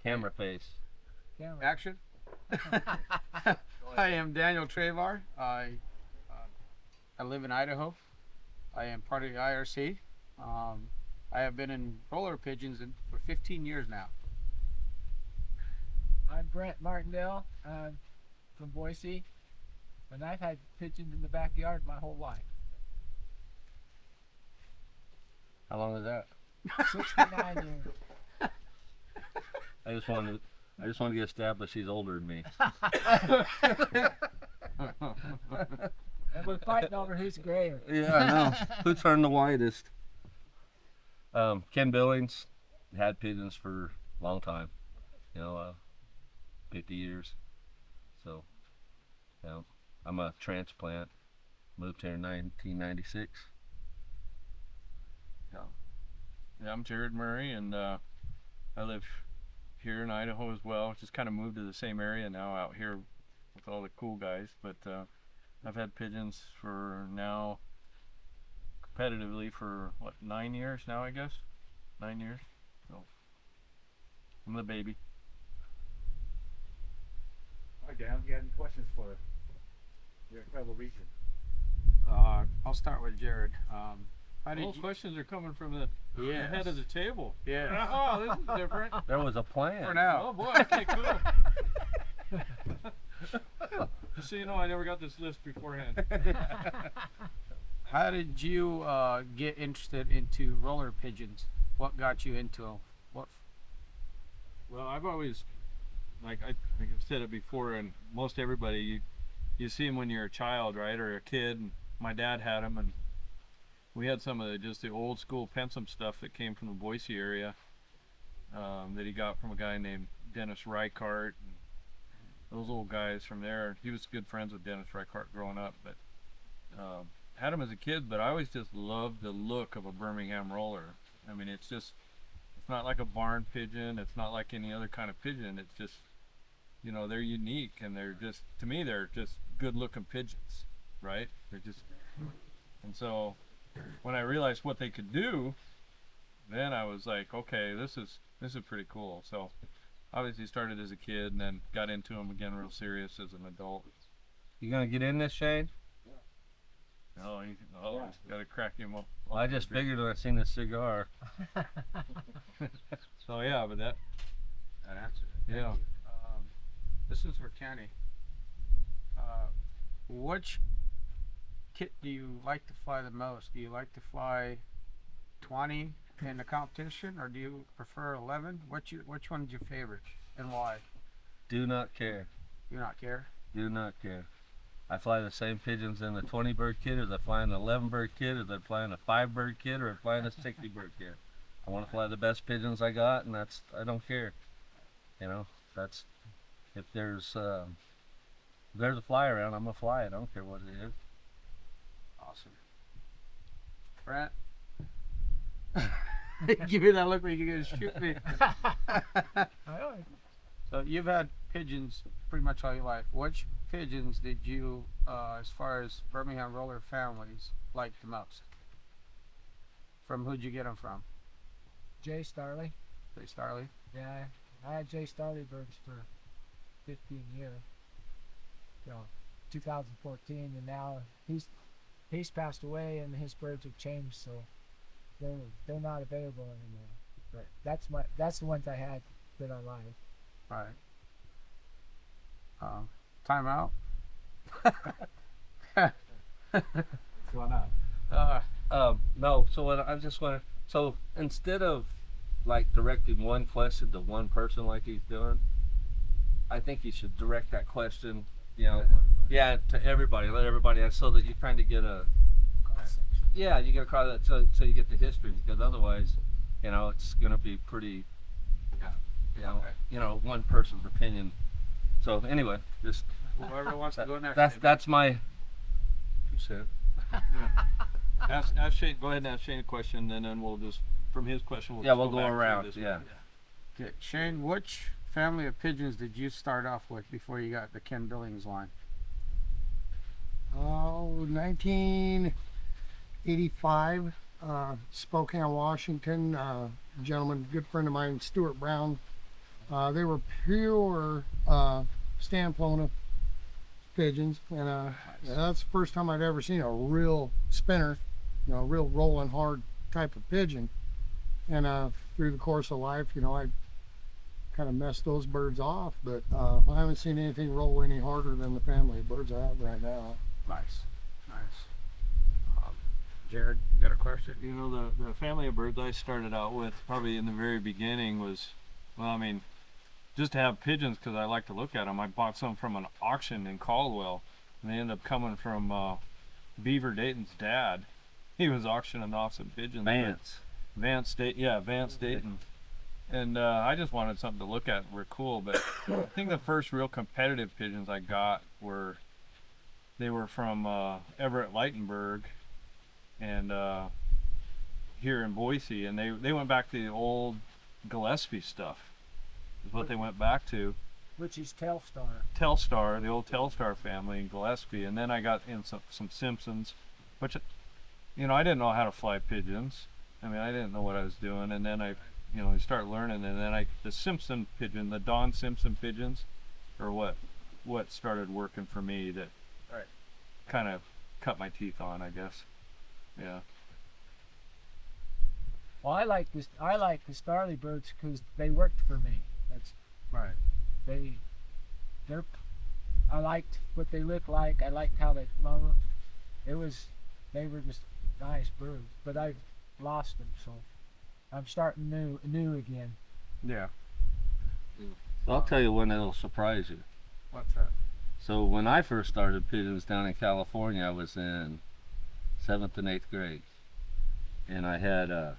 Camera face. Action. I am Danijel Travar. I live in Idaho. I am part of the IRC. I have been in roller pigeons for 15 years now. I'm Brent Martindale. I'm from Boise, and I've had pigeons in the backyard my whole life. How long is that? 69 years. I just wanted to get established he's older than me. And we're fighting over who's grayer. Yeah, I know. Who turned the whitest? Ken Billings had pigeons for a long time. 50 years. So, I'm a transplant. Moved here in 1996. Yeah, I'm Jarod Murray, and I live here in Idaho as well. Just kind of moved to the same area now out here with all the cool guys. But I've had pigeons for now, competitively for what, 9 years now, I guess? 9 years. So I'm the baby. All right, Dan, you got any questions for your incredible region? I'll start with Jarod. All questions are coming from the head of the table. Yeah. Oh, this is different. There was a plan. For now. Oh boy, okay, cool. Just so you know, I never got this list beforehand. How did you get interested into roller pigeons? What got you into them? Well, I've always, I think I've said it before, and most everybody, you see them when you're a child, right, or a kid. And my dad had them, and we had some of the old school Pensum stuff that came from the Boise area that he got from a guy named Dennis Reichart. And those old guys from there. He was good friends with Dennis Reichart growing up, but had him as a kid. But I always just loved the look of a Birmingham Roller. I mean, it's not like a barn pigeon. It's not like any other kind of pigeon. It's just, they're unique, and to me, they're just good looking pigeons, right? And so when I realized what they could do, then I was like, okay, this is pretty cool. So obviously started as a kid and then got into them again real serious as an adult. You gonna get in this, Shane? No, you gotta crack him up. Well, I just figured when I seen this cigar. So yeah, but that answered it. Yeah. This is for Kenny. Which kit do you like to fly the most? Do you like to fly 20 in the competition, or do you prefer 11? Which one's your favorite, and why? Do not care. Do not care? Do not care. I fly the same pigeons in the 20 bird kit as I fly in the 11 bird kit, as I fly in a 5 bird kit, or I fly in a 60 bird kit. I want to fly the best pigeons I got, and I don't care. If there's a fly around, I'm gonna fly it. I don't care what it is. Awesome. Brent? Give me that look like you're gonna shoot me. So you've had pigeons pretty much all your life. Which pigeons did you, as far as Birmingham Roller families, like the most? From who'd you get them from? Jay Starley. Jay Starley? Yeah, I had Jay Starley birds for 15 years. 2014, and now he's passed away, and his birds have changed, so they're not available anymore. But that's the ones I had that I like. Right. Time out. Why not? No. So what I just want to. So instead of like directing one question to one person like he's doing, I think you should direct that question, to everybody. Let everybody, so that you kind of get a. Yeah, you get across that, so you get the history, because otherwise, it's going to be pretty. One person's opinion. So anyway, just Whoever wants to go next. that's my 2 cents. ask Shane. Go ahead and ask Shane a question, and then we'll just from his question. We'll go back around. this Yeah. one. Okay, Shane, which family of pigeons did you start off with before you got the Ken Billings line? 1985, Spokane, Washington. A gentleman, good friend of mine, Stuart Brown, They were pure stand-flown pigeons, and that's the first time I'd ever seen a real spinner, a real rolling hard type of pigeon. And through the course of life, I kind of messed those birds off, but I haven't seen anything roll any harder than the family of birds I have right now. Nice. Jared, you got a question? You know, the family of birds I started out with probably in the very beginning was, well, I mean, just to have pigeons because I like to look at them. I bought some from an auction in Caldwell, and they ended up coming from Beaver Dayton's dad. He was auctioning off some pigeons. Vance Dayton. And I just wanted something to look at. Were cool, but I think the first real competitive pigeons I got were from Everett Lightenberg, and here in Boise, and they went back to the old Gillespie stuff. Is what they went back to. Which is Telstar. Telstar, the old Telstar family in Gillespie, and then I got in some Simpsons, which, I didn't know how to fly pigeons. I mean, I didn't know what I was doing, and then I start learning, and then the Simpson pigeon, the Don Simpson pigeons, are what started working for me. That kind of cut my teeth on, I guess. Yeah. Well, I like the Starly birds because they worked for me. That's Right. I liked what they looked like. I liked how they flew. They were just nice birds, but I lost them, so I'm starting new again. Yeah. So I'll tell you one that'll surprise you. What's that? So when I first started pigeons down in California, I was in 7th and 8th grade, and I had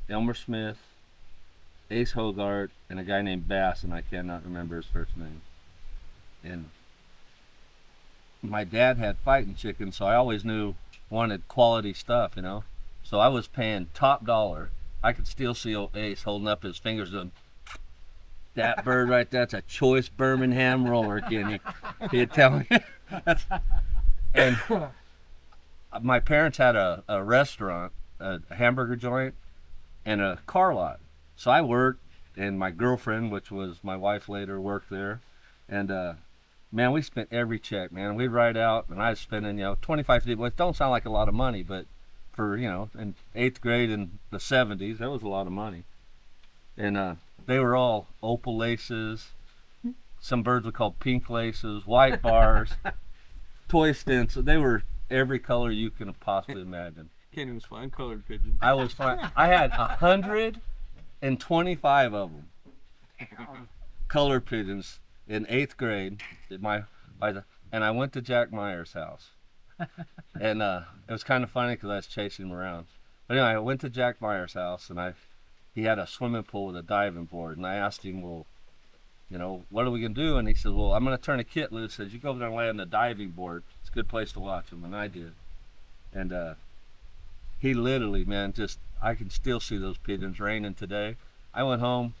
Elmer Smith, Ace Hogart, and a guy named Bass, and I cannot remember his first name. And my dad had fighting chickens, so I always wanted quality stuff, So I was paying top dollar. I could still see old Ace holding up his fingers and that bird right there, that's a choice Birmingham Roller, Kenny. He'd tell me. And my parents had a restaurant, a hamburger joint, and a car lot. So I worked, and my girlfriend, which was my wife later, worked there. And man, we spent every check, man. We'd ride out, and I was spending, $25, $50, which don't sound like a lot of money, but for, in 8th grade in the 70s, that was a lot of money. And they were all opal laces, some birds we call pink laces, white bars, toy stencils. They were every color you can possibly imagine. Kenny was flying colored pigeons. I was fine. I had 125 of them, colored pigeons, in 8th grade. And I went to Jack Meyer's house, and it was kind of funny because I was chasing him around. But anyway, I went to Jack Meyer's house, and he had a swimming pool with a diving board, and I asked him, well, what are we gonna do? And he said, well, I'm gonna turn a kit loose. Says, you go over there and lay on the diving board. It's a good place to watch them, and I did. And he literally, man, I can still see those pigeons raining today. I went home.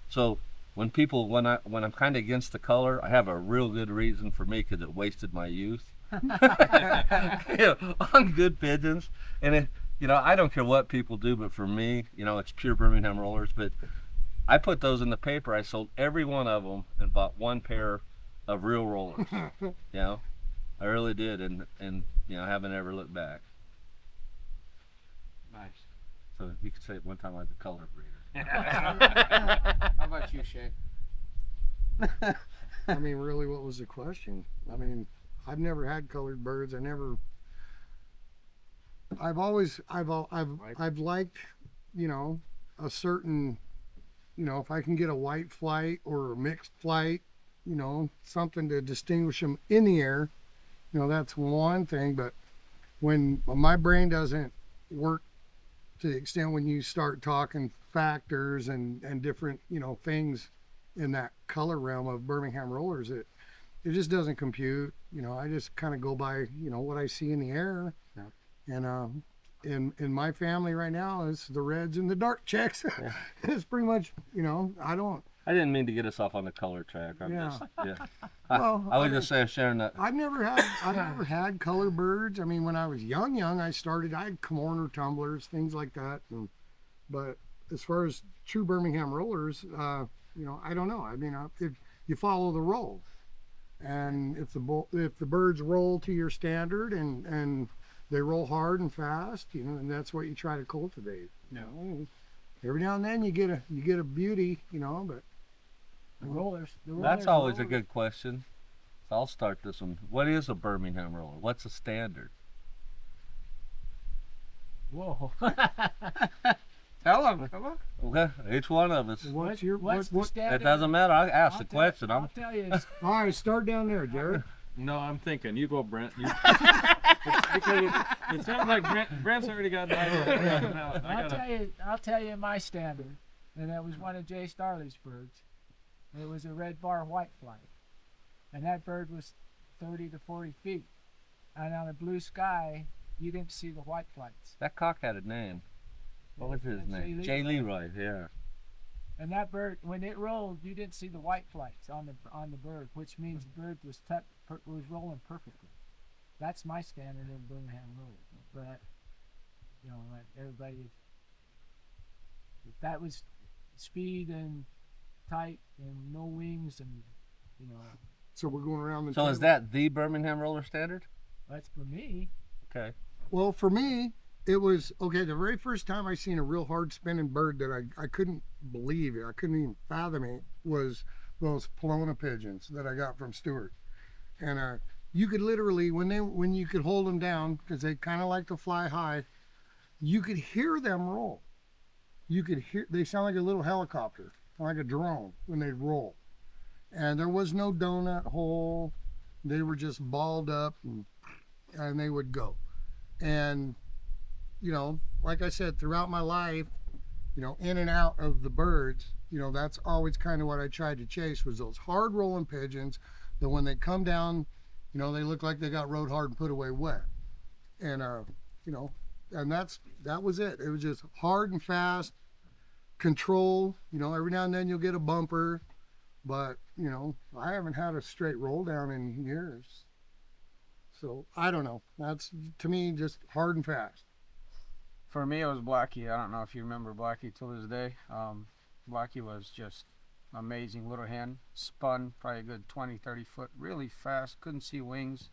So when I'm kind of against the color, I have a real good reason for me, because it wasted my youth. On good pigeons. And I don't care what people do, but for me, it's pure Birmingham Rollers. But I put those in the paper. I sold every one of them and bought one pair of real rollers. I really did, and I haven't ever looked back. Nice. So you could say at one time I was a color breeder. How about you, Shay? I mean, really, what was the question? I mean, I've never had colored birds. I've liked, a certain, if I can get a white flight or a mixed flight, something to distinguish them in the air, that's one thing. But when my brain doesn't work to the extent when you start talking factors and different, things in that color realm of Birmingham Rollers, it just doesn't compute. I just kind of go by, what I see in the air. Yeah. And in my family right now, it's the reds and the dark checks. Yeah. It's pretty much, I didn't mean to get us off on the color track. Well, I would just say sharing that. I've never had color birds. I mean, when I was young, I had corner tumblers, things like that. But as far as true Birmingham Rollers, I don't know. I mean, if you follow the roll, and if the birds roll to your standard and they roll hard and fast, and that's what you try to cultivate. Every now and then you get a beauty, but The rollers. That's always a good question. So I'll start this one. What is a Birmingham roller? What's a standard? Whoa. Tell them, come on. Okay, each one of us. what's your What's the It standard? doesn't matter. I asked the I'll question. I'll tell you. It's- all right, start down there, Jared. No, I'm thinking. You go, Brent. Because it sounds like Brent's already got an idea. I'll tell you my standard, and that was one of Jay Starley's birds. It was a red bar white flight, and that bird was 30 to 40 feet, and on a blue sky, you didn't see the white flights. That cock had a name. What was his name? Jay Leroy. Yeah. And that bird, when it rolled, you didn't see the white flights on the bird, which means the bird was rolling perfectly. That's my standard in Birmingham Rollers. But like everybody, if that was speed and tight and no wings and So we're going around the So is that the Birmingham roller standard? that's for me. Okay. Well, for me, it was okay. The very first time I seen a real hard spinning bird that I couldn't believe it, I couldn't even fathom it, was those Kelowna pigeons that I got from Stewart. And you could literally, when you could hold them down, because they kind of like to fly high, you could hear them roll. You could hear, they sound like a little helicopter, like a drone when they roll. And there was no donut hole. They were just balled up and they would go. And like I said, throughout my life, in and out of the birds, that's always kind of what I tried to chase, was those hard rolling pigeons that when they come down, they look like they got rode hard and put away wet. And, and that was it. It was just hard and fast, control, every now and then you'll get a bumper, but, I haven't had a straight roll down in years. So I don't know. That's, to me, just hard and fast. For me, it was Blackie. I don't know if you remember Blackie till this day. Blackie was just amazing little hen. Spun probably a good 20, 30 foot, really fast. Couldn't see wings.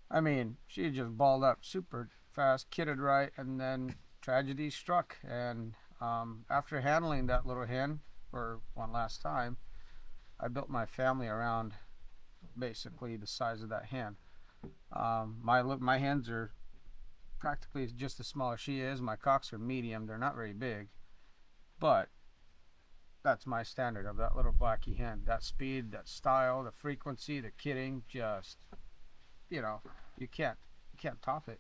I mean, she just balled up super fast, kitted right, and then tragedy struck. And after handling that little hen for one last time, I built my family around basically the size of that hen. My hens are practically just as small as she is. My cocks are medium. They're not very big, but that's my standard of that little Blackie hen. That speed, that style, the frequency, the kidding, just you can't top it.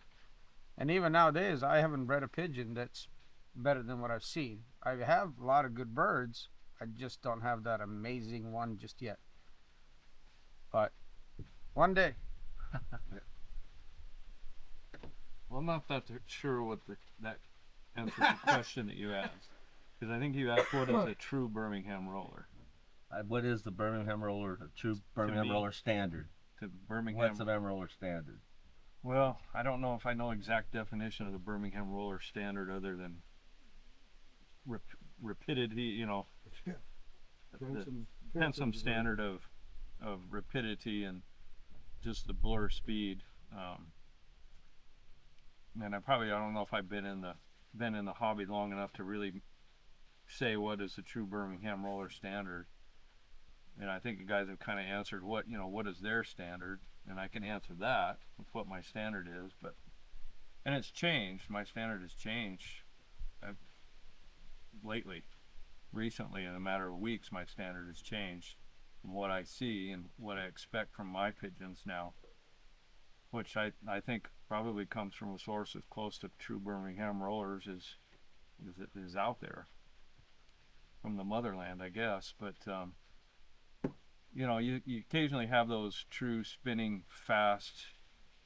And even nowadays, I haven't bred a pigeon that's better than what I've seen. I have a lot of good birds. I just don't have that amazing one just yet. But one day. Well, I'm not that sure what that answers the question that you asked. Because I think you asked what is a true Birmingham roller. What is the Birmingham roller, the true Birmingham me. roller standard? To Birmingham. What's the Birmingham roller standard? Well, I don't know if I know exact definition of the Birmingham roller standard other than rapidity, some standard of rapidity and just the blur speed. And I don't know if I've been in the hobby long enough to really say what is the true Birmingham roller standard. And I think you guys have kind of answered what is their standard, and I can answer that with what my standard is. And it's changed. My standard has changed recently, in a matter of weeks. My standard has changed from what I see and what I expect from my pigeons now, which I think probably comes from a source as close to true Birmingham rollers is out there from the motherland, I guess. But you occasionally have those true spinning fast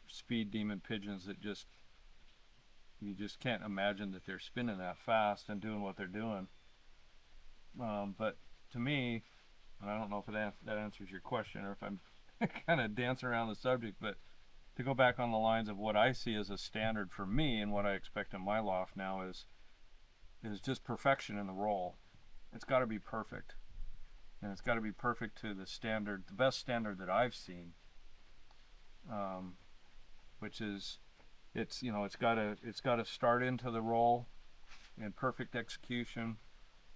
speed demon pigeons that you just can't imagine that they're spinning that fast and doing what they're doing. But to me, and I don't know if that answers your question or if I'm kind of dancing around the subject, but to go back on the lines of what I see as a standard for me and what I expect in my loft now is just perfection in the roll. It's got to be perfect. and it's got to be perfect to the standard, the best standard that I've seen. Which is, it's got to start into the roll in perfect execution.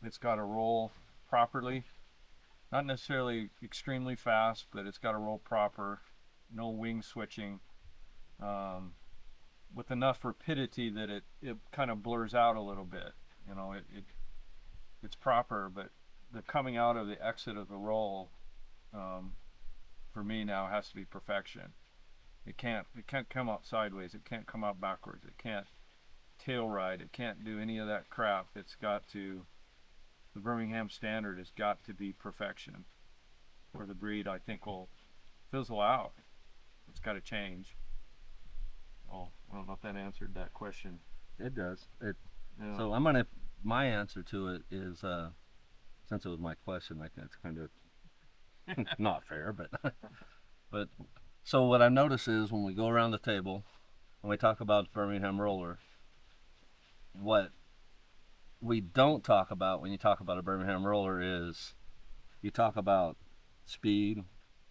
It's got to roll properly, not necessarily extremely fast, but it's got to roll proper, no wing switching, with enough rapidity that it kind of blurs out a little bit. It's proper, but the coming out of the exit of the roll, for me now, has to be perfection. It can't come out sideways. It can't come out backwards. It can't tail ride. It can't do any of that crap. It's got to, the Birmingham standard has got to be perfection, or the breed, I think, will fizzle out. It's got to change. Oh, I don't know if that answered that question. It does. Yeah. So my answer to it is, since it was my question, like that's kind of not fair, but so what I notice is when we go around the table and we talk about Birmingham Roller, what we don't talk about when you talk about a Birmingham Roller is you talk about speed,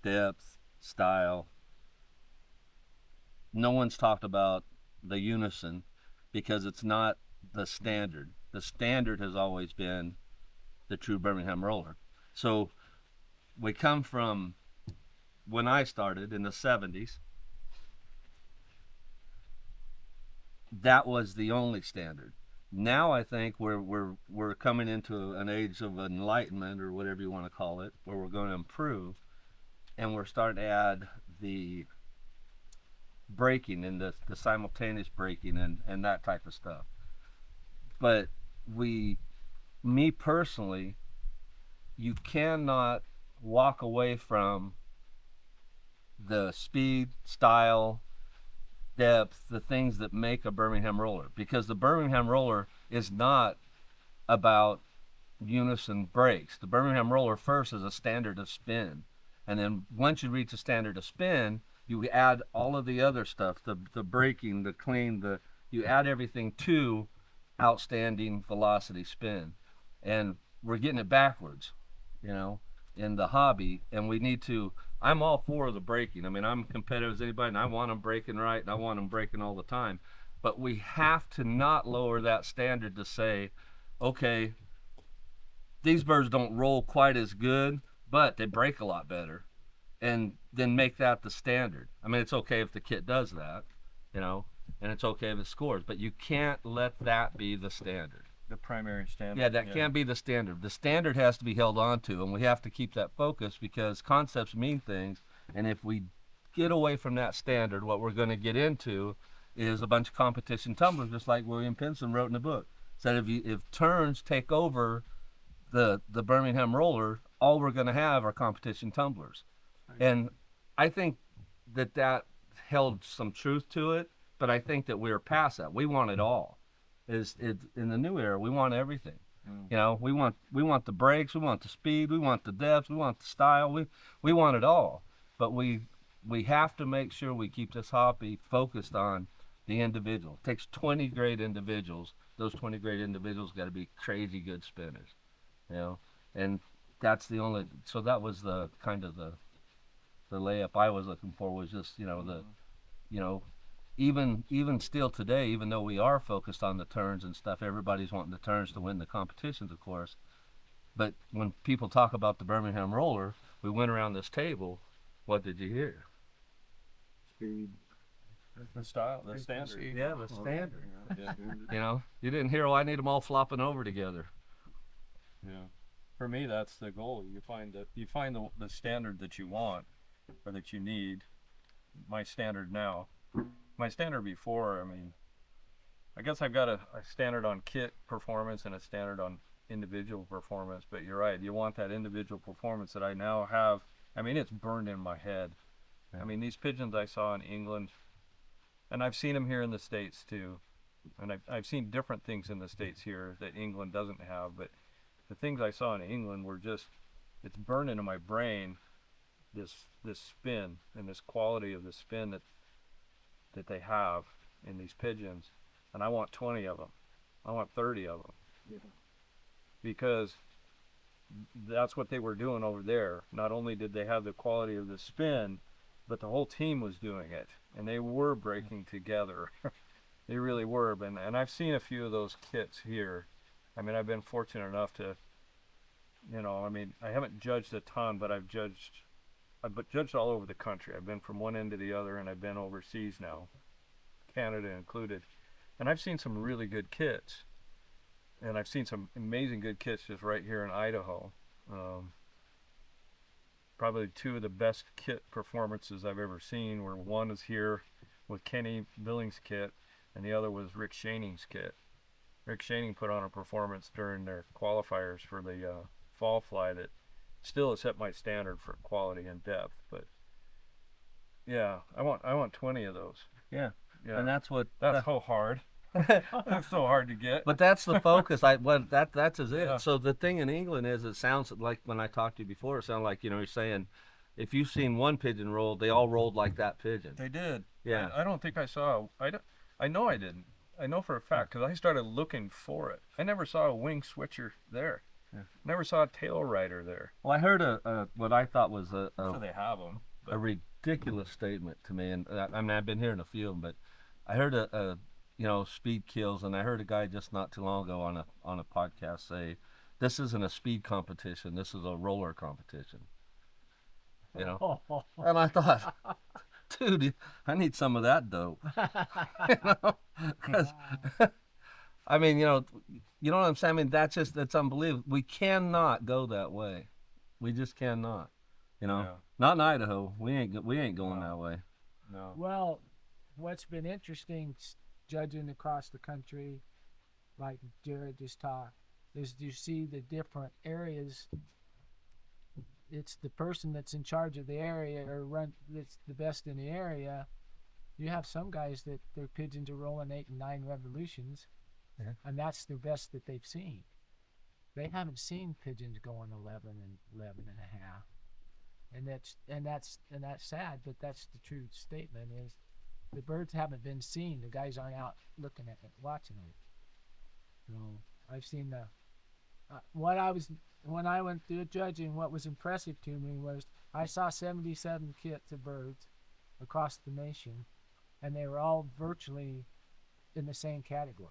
depth, style. No one's talked about the unison because it's not the standard. The standard has always been the true Birmingham Roller. So we come from when I started in the 70s, that was the only standard. Now I think we're coming into an age of enlightenment, or whatever you want to call it, where we're going to improve, and we're starting to add the braking and the simultaneous braking and that type of stuff. But me personally, you cannot walk away from the speed, style, depth, the things that make a Birmingham Roller, because the Birmingham Roller is not about unison brakes. The Birmingham Roller first is a standard of spin, and then once you reach a standard of spin, you add all of the other stuff, the braking, the clean, you add everything to outstanding velocity spin. And we're getting it backwards, in the hobby, and we need to. I'm all for the braking. I mean, I'm competitive as anybody, and I want them braking right, and I want them braking all the time. But we have to not lower that standard to say, okay, these birds don't roll quite as good, but they brake a lot better, and then make that the standard. I mean, it's okay if the kit does that, and it's okay if it scores, but you can't let that be the standard. The primary standard. Yeah, that can't be the standard. The standard has to be held on to, and we have to keep that focus because concepts mean things. And if we get away from that standard, what we're going to get into is a bunch of competition tumblers, just like William Pinson wrote in the book. Said if turns take over the Birmingham Roller, all we're going to have are competition tumblers. And I think that held some truth to it, but I think that we're past that. We want it all. In the new era, we want everything. We want the brakes, we want the speed, we want the depth, we want the style, we want it all. But we have to make sure we keep this hobby focused on the individual. It takes 20 great individuals. Those 20 great individuals got to be crazy good spinners, and that's the only. So that was the kind of the layup I was looking for, was just even still today, even though we are focused on the turns and stuff, everybody's wanting the turns to win the competitions, of course. But when people talk about the Birmingham Roller, we went around this table, what did you hear? Speed. The style, the standard. Yeah, the standard. Yeah. You didn't hear, I need them all flopping over together. Yeah. For me, that's the goal. You find the standard that you want or that you need. My standard now. My standard before, I mean, I guess I've got a standard on kit performance and a standard on individual performance, but you're right, you want that individual performance that I now have. I mean, it's burned in my head. Yeah. I mean, these pigeons I saw in England, and I've seen them here in the States too, and I've seen different things in the States here that England doesn't have, but the things I saw in England were just, it's burned into my brain, this spin and this quality of the spin that they have in these pigeons, and I want 20 of them. I want 30 of them. Yeah. Because that's what they were doing over there. Not only did they have the quality of the spin, but the whole team was doing it, and they were breaking together. They really were. And I've seen a few of those kits here. I mean, I've been fortunate enough to, I mean, I haven't judged a ton, but I've judged all over the country. I've been from one end to the other, and I've been overseas now, Canada included. And I've seen some really good kits. And I've seen some amazing good kits just right here in Idaho. Probably two of the best kit performances I've ever seen, where one is here with Kenny Billings' kit, and the other was Rick Shaning's kit. Rick Shaning put on a performance during their qualifiers for the fall fly that still has set my standard for quality and depth. But yeah, I want 20 of those. Yeah. Yeah, And that's so hard. That's so hard to get. But that's the focus. That's it. Yeah. So the thing in England is, it sounds like, when I talked to you before, it sounded like, you're saying, if you've seen one pigeon roll, they all rolled like that pigeon. They did. Yeah. I don't think I saw. I know I didn't. I know for a fact, because I started looking for it. I never saw a wing switcher there. Yeah. Never saw a tail rider there. Well, I heard what I thought was So they have them. a ridiculous statement to me, and I mean, I've been hearing a few of them, but I heard speed kills, and I heard a guy just not too long ago on a podcast say, this isn't a speed competition, this is a roller competition. And I thought, dude, I need some of that dope. 'Cause, I mean, you know what I'm saying? I mean, that's unbelievable. We cannot go that way. We just cannot. Yeah. Not in Idaho. We ain't going that way. No. Well, what's been interesting judging across the country, like Jarod just talked, is you see the different areas. It's the person that's in charge of the area that's the best in the area. You have some guys that their pigeons are rolling 8 and 9 revolutions, and that's the best that they've seen. They haven't seen pigeons going 11 and 11 and a half. And that's sad, but that's the true statement is the birds haven't been seen. The guys aren't out looking at it, watching it. So I've seen when I went through judging, what was impressive to me was I saw 77 kits of birds across the nation, and they were all virtually in the same category.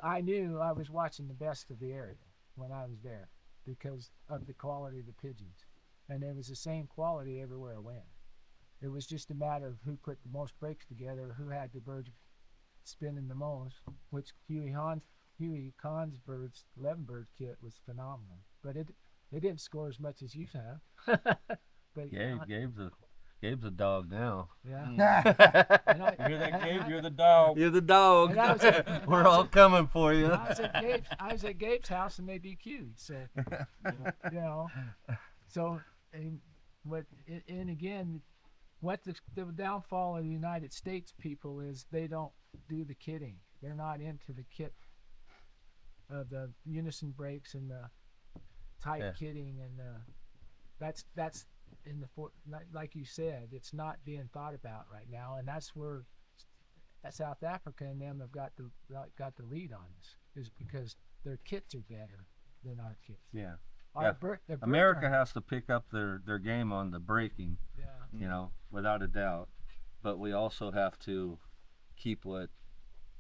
I knew I was watching the best of the area when I was there because of the quality of the pigeons. And it was the same quality everywhere I went. It was just a matter of who put the most breaks together, who had the birds spinning the most, which Huey Kahn's birds, 11 bird kit was phenomenal. But it didn't score as much as you have. But Gabe's a dog now. yeah. You hear that, Gabe? You're the dog. You're the dog. And We're all coming for you. I was at Gabe's house and they DQ'd. So, So, and again, what the downfall of the United States people is they don't do the kitting. They're not into the kit of the unison breaks and the tight kitting, and that's in like you said, it's not being thought about right now, and that's where South Africa and them have got the lead on us, is because their kits are better than our kits. Yeah. Their America has to pick up their game on the breaking, without a doubt. But we also have to keep what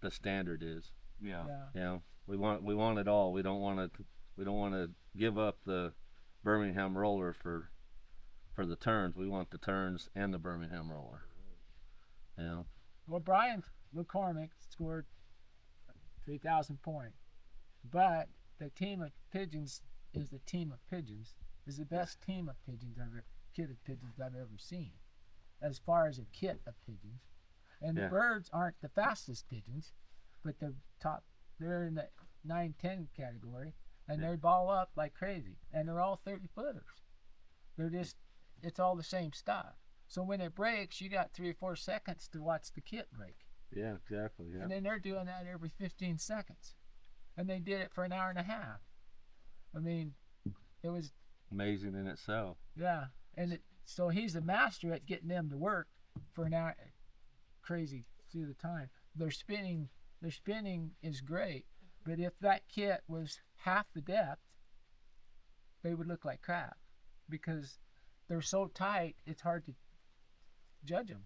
the standard is. Yeah. We want it all. We don't want to give up the Birmingham Roller for the turns. We want the turns and the Birmingham Roller. Well, Brian McCormick scored 3,000 points, but the team of pigeons is the team of pigeons. Is the best team of pigeons kit of pigeons I've ever seen, as far as a kit of pigeons. And the birds aren't the fastest pigeons, but they're in the 9-10 category, and they ball up like crazy, and they're all 30-footers. It's all the same stuff. So when it breaks, you got 3 or 4 seconds to watch the kit break. Yeah, exactly. Yeah. And then they're doing that every 15 seconds, and they did it for an hour and a half. I mean, it was amazing in itself. Yeah, and so he's a master at getting them to work for an hour, crazy through the time. Their spinning is great, but if that kit was half the depth, they would look like crap because they're so tight. It's hard to judge them.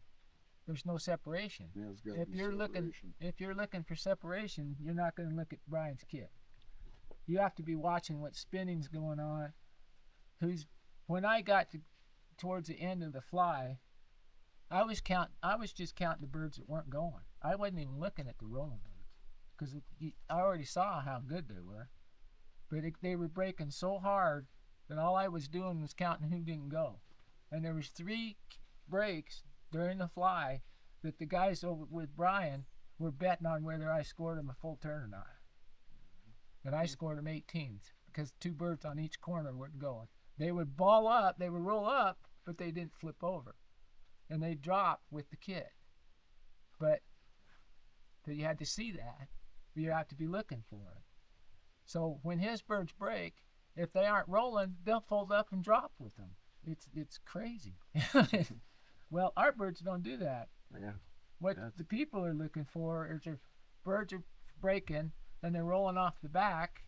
There's no separation. Yeah, it's gotta If be you're looking for separation, you're not going to look at Brian's kit. You have to be watching what spinning's going on. When I got towards the end of the fly, I was just counting the birds that weren't going. I wasn't even looking at the rolling birds because I already saw how good they were. But they were breaking so hard that all I was doing was counting who didn't go. And there was 3 breaks during the fly that the guys over with Brian were betting on whether I scored them a full turn or not. And I scored them 18s because 2 birds on each corner weren't going. They would ball up, they would roll up, but they didn't flip over. And they drop with the kit. But you had to see that. You have to be looking for it. So when his birds break, if they aren't rolling, they'll fold up and drop with them. It's crazy. Well, our birds don't do that. Yeah. What the people are looking for is their birds are breaking and they're rolling off the back,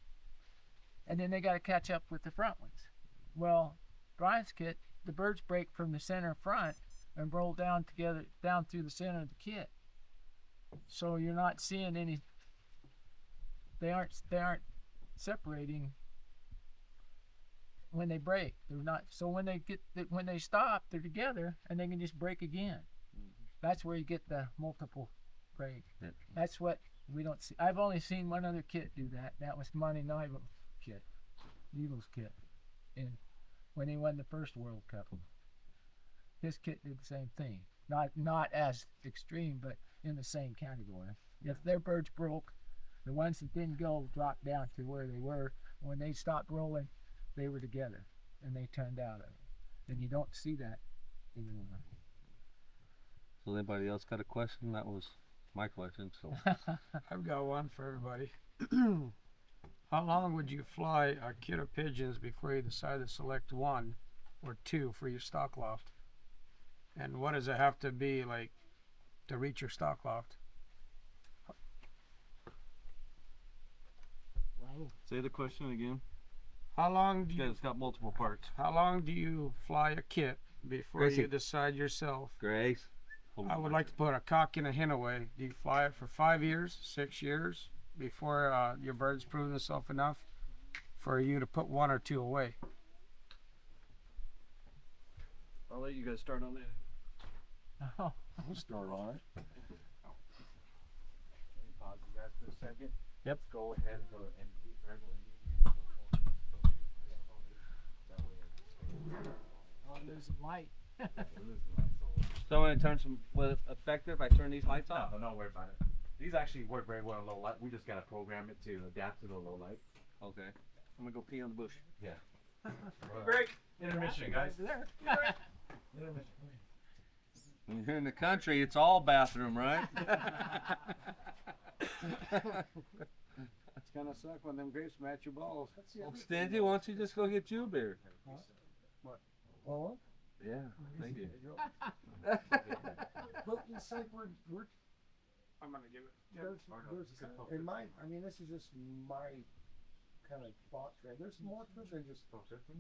and then they got to catch up with the front ones. Well, Brian's kit, the birds break from the center front and roll down through the center of the kit. So you're not seeing any. They aren't separating when they break. They're not. So when they stop, they're together and they can just break again. That's where you get the multiple break. That's what we don't see. I've only seen one other kit do that. That was Monty Neibel's kit, and when he won the first World Cup, his kit did the same thing. Not as extreme, but in the same category. If their birds broke, the ones that didn't go dropped down to where they were. When they stopped rolling, they were together, and they turned out of it. And you don't see that anymore. So anybody else got a question? That was my question. So I've got one for everybody. How long would you fly a kit of pigeons before you decide to select 1 or 2 for your stock loft? And what does it have to be like to reach your stock loft? Say the question again. How long do you It's got multiple parts. How long do you fly a kit before Gracie. you decide yourself? Grace. I would like to put a cock and a hen away. Do you fly it for 5 years, 6 years before your bird's proven itself enough for you to put 1 or 2 away? I'll let you guys start on that. Oh, I'll start on it. Let me pause you guys for a second. Yep. Let's go ahead and go to ND, variable ND. losing light. So when it turns from effective, I turn these lights off. No, don't worry about it. These actually work very well in low light. We just gotta program it to adapt to the low light. Okay. I'm gonna go pee on the bush. Yeah. Break. Intermission, guys. There. Intermission. When you're in the country, it's all bathroom, right? It's gonna suck when them grapes match your balls. Well, Stingy, why don't you just go get you a beer? Oh, Yeah, thank you. but it's like we're I'm gonna give it. in my, I mean, this is just my kind of thought thread. There's more to it than just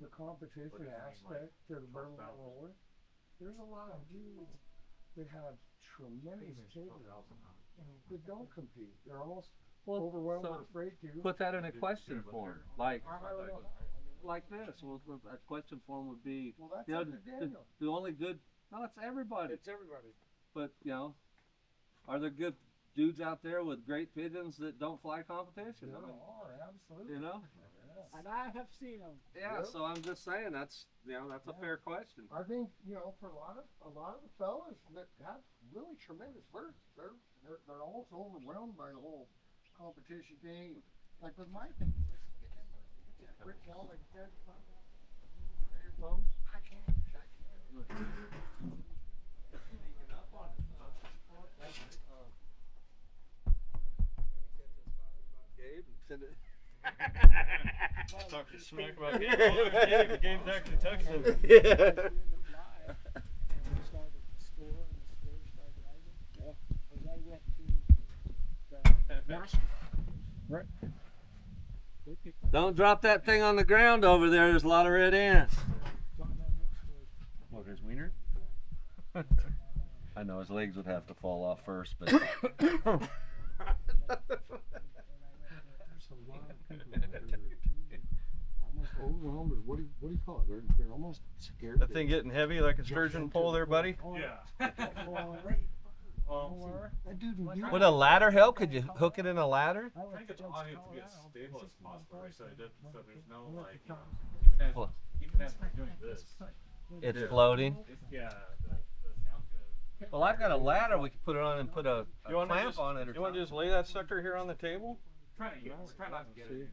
the competition aspect to the Birmingham Rollers. There's a lot of dudes that have tremendous capability that don't compete. They're almost overwhelmed or afraid to. Put that in a question form, like I don't know. this. Well, a question form would be, Well, that's you know, under Daniel. the only good. No, it's everybody. It's everybody. But you know, are there good dudes out there with great pigeons that don't fly competition? There I mean, are, absolutely. you know. And I have seen them. Yeah. Yep. So I'm just saying that's that's a fair question. I think, you know, for a lot of the fellas that have really tremendous birds, they're almost overwhelmed by the whole competition thing. Like with my thing, Rick Wall, like that, your phone, I can't. Gabe, send it. Talking smack about Gabe. The game's actually texting him. Yeah. Don't drop that thing on the ground over there. There's a lot of red ants. What, his wiener? I know his legs would have to fall off first, but. Almost overwhelmed, or what do you call it? They're almost scared. That thing getting heavy like a sturgeon pole there, buddy? Yeah. That dude in here. Would a ladder help? Could you hook it in a ladder? I think it's obvious to be as stable as possible, right? So there's no like, Well, even as we're doing this, It's floating. yeah, the sound's good. Well, I've got a ladder. We could put it on and put a You want to clamp just, on it or you want to something. just lay that sucker here on the table? Try not to get it.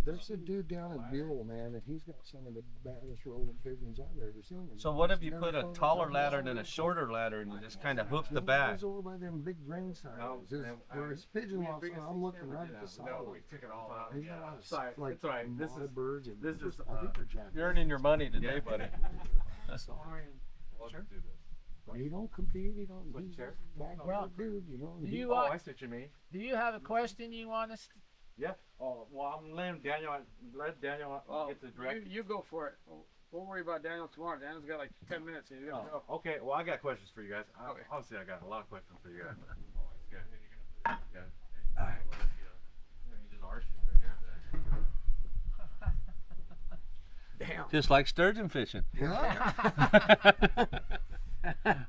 There's a dude down in Buell, man, and he's got some of the baddest rolling pigeons I've ever seen. So what if you put a taller ladder than a shorter ladder and you just kind of hook the back? He's over by them big grain silos. Where his pigeon loft, I'm looking right at the silo. No, we took it all out. He's Yeah. got a lot of, Sorry, like, it's all right. This is birds and this is, I think they're jackdaws. You're earning your money today, buddy. Let's do this. He don't compete. He don't. He's chair? back Well, dude, you know. Do he- you Oh, I see what you mean. do you have a question you want us? Yeah. Oh, well, I'm letting Daniel. Let Daniel get the direct. You go for it. We'll worry about Daniel tomorrow. Daniel's got like 10 minutes. He's gonna go. Oh, okay. Well, I got questions for you guys. Okay. Obviously, I got a lot of questions for you guys. Good. Yeah. All right. Damn. Just like sturgeon fishing. Yeah.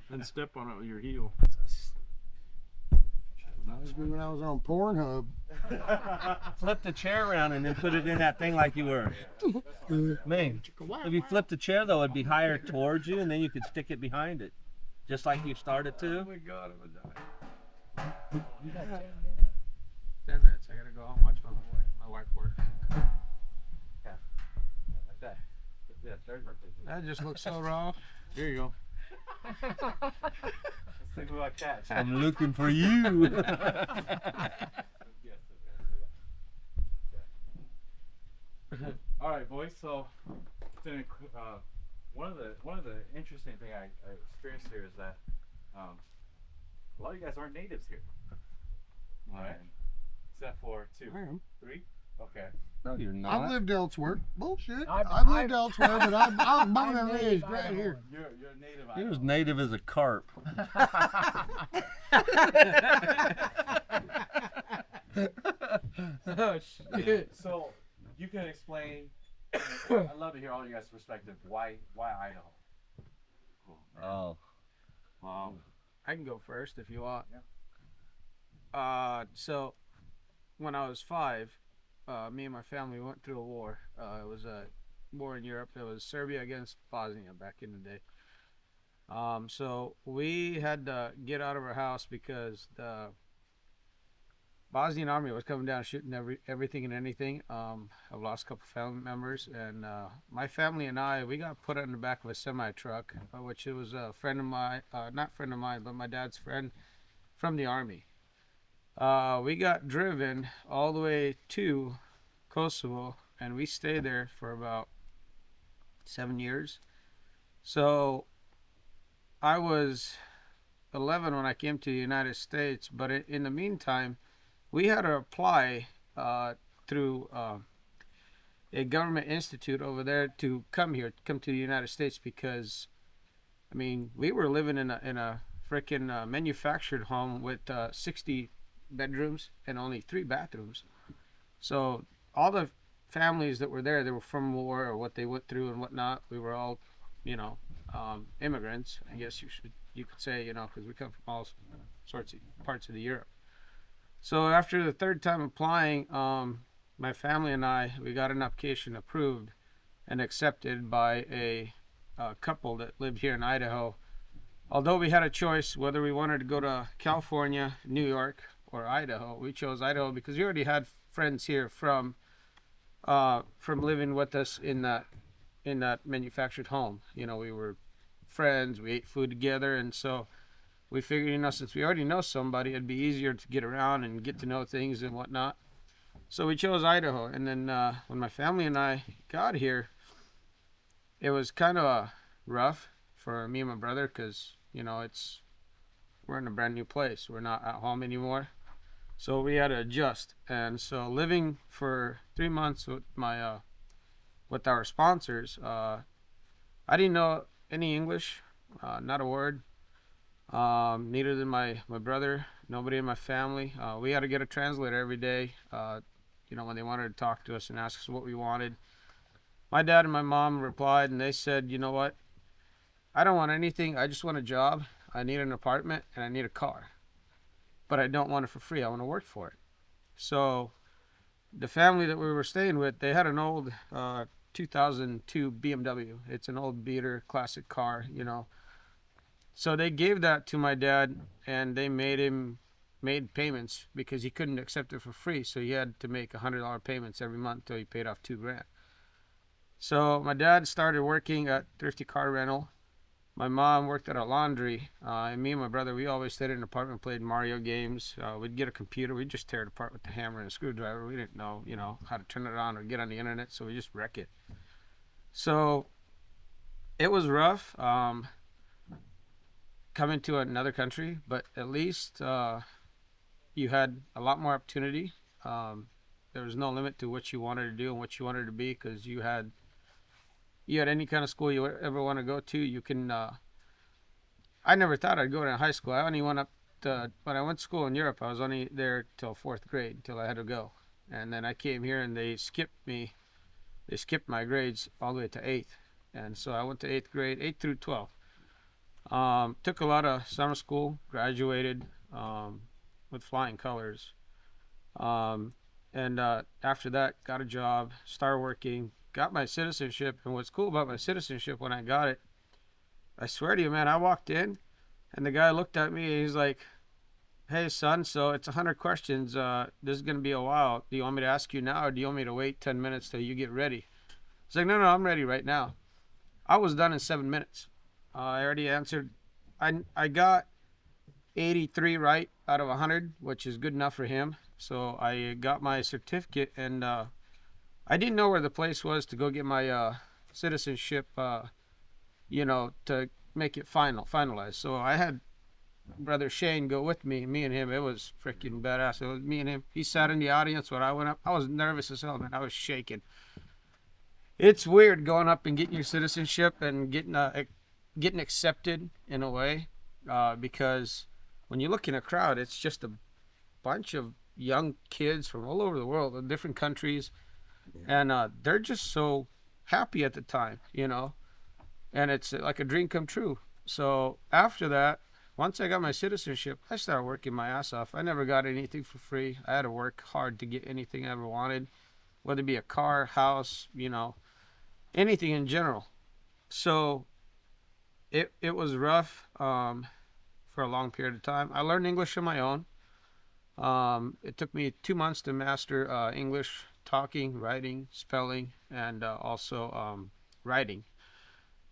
Then step on it with your heel. Reminds me when I was on Pornhub. Flip the chair around and then put it in that thing like you were. Me. If you flip the chair though, it'd be higher towards you and then you could stick it behind it. Just like you started to. my God, I'm gonna die. You got 10 minutes. 10 minutes. I gotta go home and watch my wife work. Yeah, third birthday. That just looks so raw. Here you go. Let's think about that. I'm looking for you. All right, boys. So, one of the interesting thing I experienced here is that a lot of you guys aren't natives here. All right. Except for two, I am. three. Okay. No, you're I've not. lived elsewhere. Bullshit. I've- I've lived elsewhere, but I was born and native raised right Idahoan. here. You're native. You're as native as a carp. Oh shit. So you can explain. I'd love to hear all you guys' perspective. Why Idaho? Oh. I can go first if you want. Yeah. So when I was 5, me and my family went through a war. It was a war in Europe. It was Serbia against Bosnia back in the day. So we had to get out of our house because the Bosnian army was coming down shooting everything and anything. I've lost a couple family members, and my family and I, we got put in the back of a semi-truck, which it was a friend of mine, not friend of mine, but my dad's friend from the army. We got driven all the way to Kosovo, and we stayed there for about 7 years. So I was 11 when I came to the United States, but in the meantime, we had to apply through a government institute over there to come to the United States because, I mean, we were living in a freaking manufactured home with 60 bedrooms and only 3 bathrooms. So all the families that were there, they were from war or what they went through and whatnot. We were all, immigrants, I guess you could say, because we come from all sorts of parts of the Europe. So after the 3rd time applying, my family and I, we got an application approved and accepted by a couple that lived here in Idaho. Although we had a choice whether we wanted to go to California, New York, or Idaho, we chose Idaho because we already had friends here from living with us in that manufactured home. We were friends, we ate food together, and so we figured, since we already know somebody, it'd be easier to get around and get to know things and whatnot. So we chose Idaho. And then when my family and I got here, it was kind of rough for me and my brother because, we're in a brand new place. We're not at home anymore. So we had to adjust. And so living for 3 months with my with our sponsors, I didn't know any English, not a word. Neither did my brother, nobody in my family. We had to get a translator every day, when they wanted to talk to us and ask us what we wanted. My dad and my mom replied, and they said, you know what? I don't want anything. I just want a job. I need an apartment, and I need a car. But I don't want it for free. I want to work for it. So the family that we were staying with, they had an old 2002 BMW. It's an old beater, classic car, So they gave that to my dad, and they made payments because he couldn't accept it for free. So he had to make $100 payments every month until he paid off $2,000. So my dad started working at thrifty car rental. My mom worked at a laundry, and me and my brother, we always stayed in an apartment, played Mario games. We'd get a computer, we'd just tear it apart with the hammer and a screwdriver. We didn't know, how to turn it on or get on the internet, so we just wreck it. So it was rough coming to another country, but at least you had a lot more opportunity. There was no limit to what you wanted to do and what you wanted to be, because you had any kind of school you ever want to go to. You can I never thought I'd go to high school. I only went up to, when I went to school in Europe, I was only there till 4th grade until I had to go. And then I came here and they skipped my grades all the way to 8th. And so I went to 8th grade, 8th through 12th. Took a lot of summer school, graduated with flying colors. And after that, got a job, started working, got my citizenship. And what's cool about my citizenship, when I got it, I swear to you, man, I walked in and the guy looked at me and he's like, hey son, so it's 100 questions. This is going to be a while. Do you want me to ask you now, or do you want me to wait 10 minutes till you get ready? It's like, no, I'm ready right now. I was done in 7 minutes. I already answered. I got 83 right out of 100, which is good enough for him. So I got my certificate, and I didn't know where the place was to go get my citizenship, to make it finalized. So I had brother Shane go with me. Me and him, it was freaking badass. It was me and him. He sat in the audience when I went up. I was nervous as hell, man. I was shaking. It's weird going up and getting your citizenship and getting accepted in a way, because when you look in a crowd, it's just a bunch of young kids from all over the world, in different countries, and they're just so happy at the time, and it's like a dream come true. So after that, once I got my citizenship, I started working my ass off. I never got anything for free. I had to work hard to get anything I ever wanted, whether it be a car, house, anything in general. So it was rough for a long period of time. I learned English on my own. It took me 2 months to master English, talking, writing, spelling, and also writing.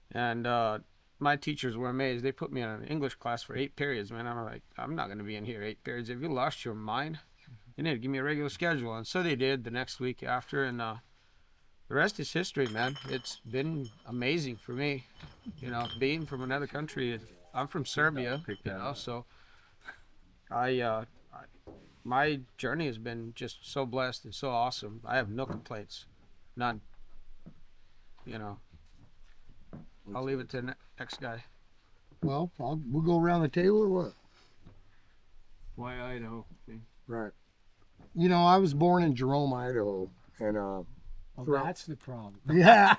And my teachers were amazed. They put me in an English class for 8 periods, man. I'm like, I'm not going to be in here 8 periods. Have you lost your mind? You need to give me a regular schedule. And so they did the next week after, and the rest is history, man. It's been amazing for me, being from another country. I'm from Serbia, so my journey has been just so blessed and so awesome. I have no complaints, none. I'll leave it to the next guy. Well, we'll go around the table or what? Why Idaho? See? Right. I was born in Jerome, Idaho, and That's the problem. yeah.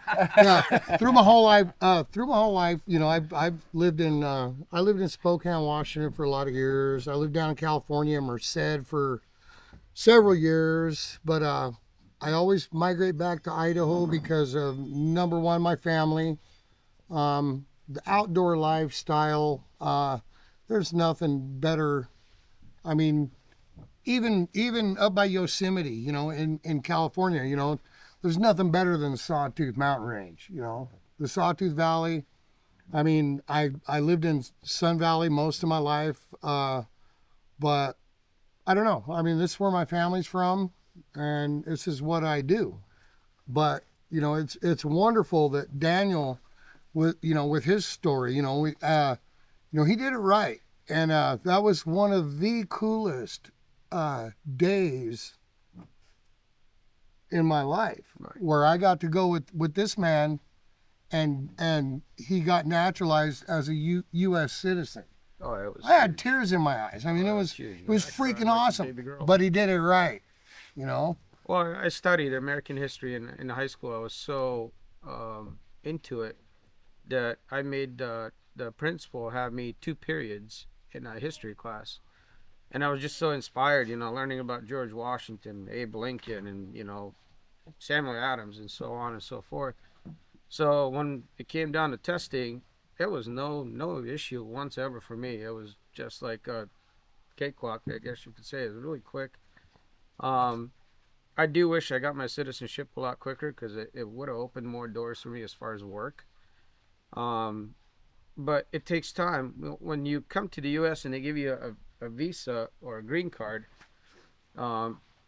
Through my whole life, I've lived in Spokane, Washington for a lot of years. I lived down in California, Merced for several years, but I always migrate back to Idaho because of, number one, my family, the outdoor lifestyle. There's nothing better. I mean, even up by Yosemite, in California, there's nothing better than the Sawtooth Mountain Range, the Sawtooth Valley. I mean, I lived in Sun Valley most of my life, but I don't know. I mean, this is where my family's from, and this is what I do. But it's wonderful that Daniel, with his story, he did it right, and that was one of the coolest days in my life Right. where I got to go with this man, and he got naturalized as a U.S. citizen. Oh, it was. I had tears in my eyes. I mean, it was freaking awesome. But he did it right, you know. Well, I studied American history in high school. I was so into it that I made the principal have me 2 periods in a history class. And I was just so inspired, learning about George Washington, Abe Lincoln, and, Samuel Adams, and so on and so forth. So when it came down to testing, it was no issue once ever for me. It was just like a cakewalk, I guess you could say. It was really quick. I do wish I got my citizenship a lot quicker, because it would have opened more doors for me as far as work. But it takes time. When you come to the U.S. and they give you a visa or a green card,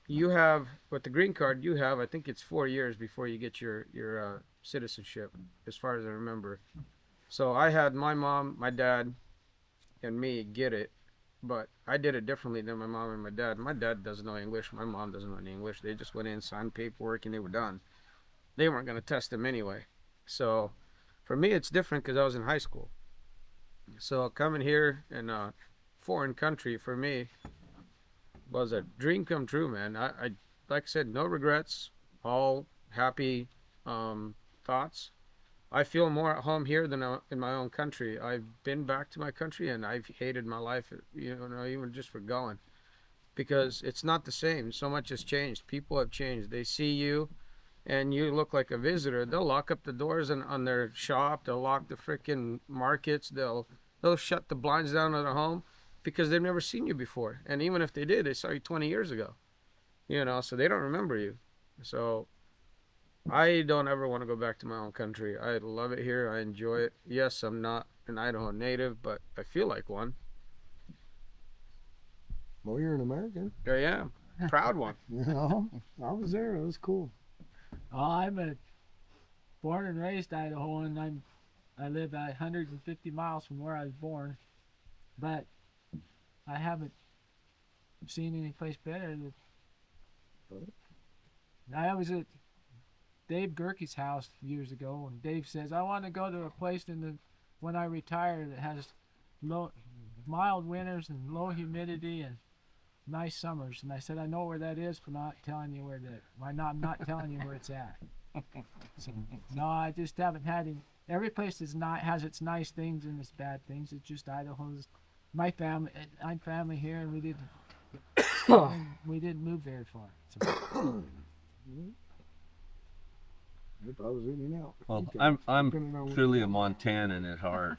you have, with the green card, you have, I think it's 4 years before you get your citizenship, as far as I remember. So I had my mom, my dad, and me get it, but I did it differently than my mom and my dad. My dad doesn't know English. My mom doesn't know any English. They just went in, signed paperwork, and they were done. They weren't going to test them anyway. So for me, it's different because I was in high school. So coming here in a foreign country for me was a dream come true, man. I like I said, no regrets, all happy thoughts. I feel more at home here than in my own country. I've been back to my country and I've hated my life, even just for going, because it's not the same. So much has changed. People have changed. They see you and you look like a visitor. They'll lock up the doors on their shop. They'll lock the freaking markets. They'll shut the blinds down on their home because they've never seen you before. And even if they did, they saw you 20 years ago, so they don't remember you. So I don't ever want to go back to my own country. I love it here. I enjoy it. Yes, I'm not an Idaho native, but I feel like one. Well, you're an American. I am. Proud one. I was there. It was cool. I'm a born and raised Idahoan. I live at 150 miles from where I was born, but I haven't seen any place better. I was at Dave Gerke's house years ago, and Dave says, I want to go to a place when I retire that has mild winters and low humidity and nice summers. And I said, I know where that is, but not telling you I'm not telling you where it's at. So, no, I just haven't had any. Every place has its nice things and its bad things. It's just Idaho's. My family, I'm family here, and we didn't move very far. So. I was in and out. Well, I'm truly a Montanan at heart.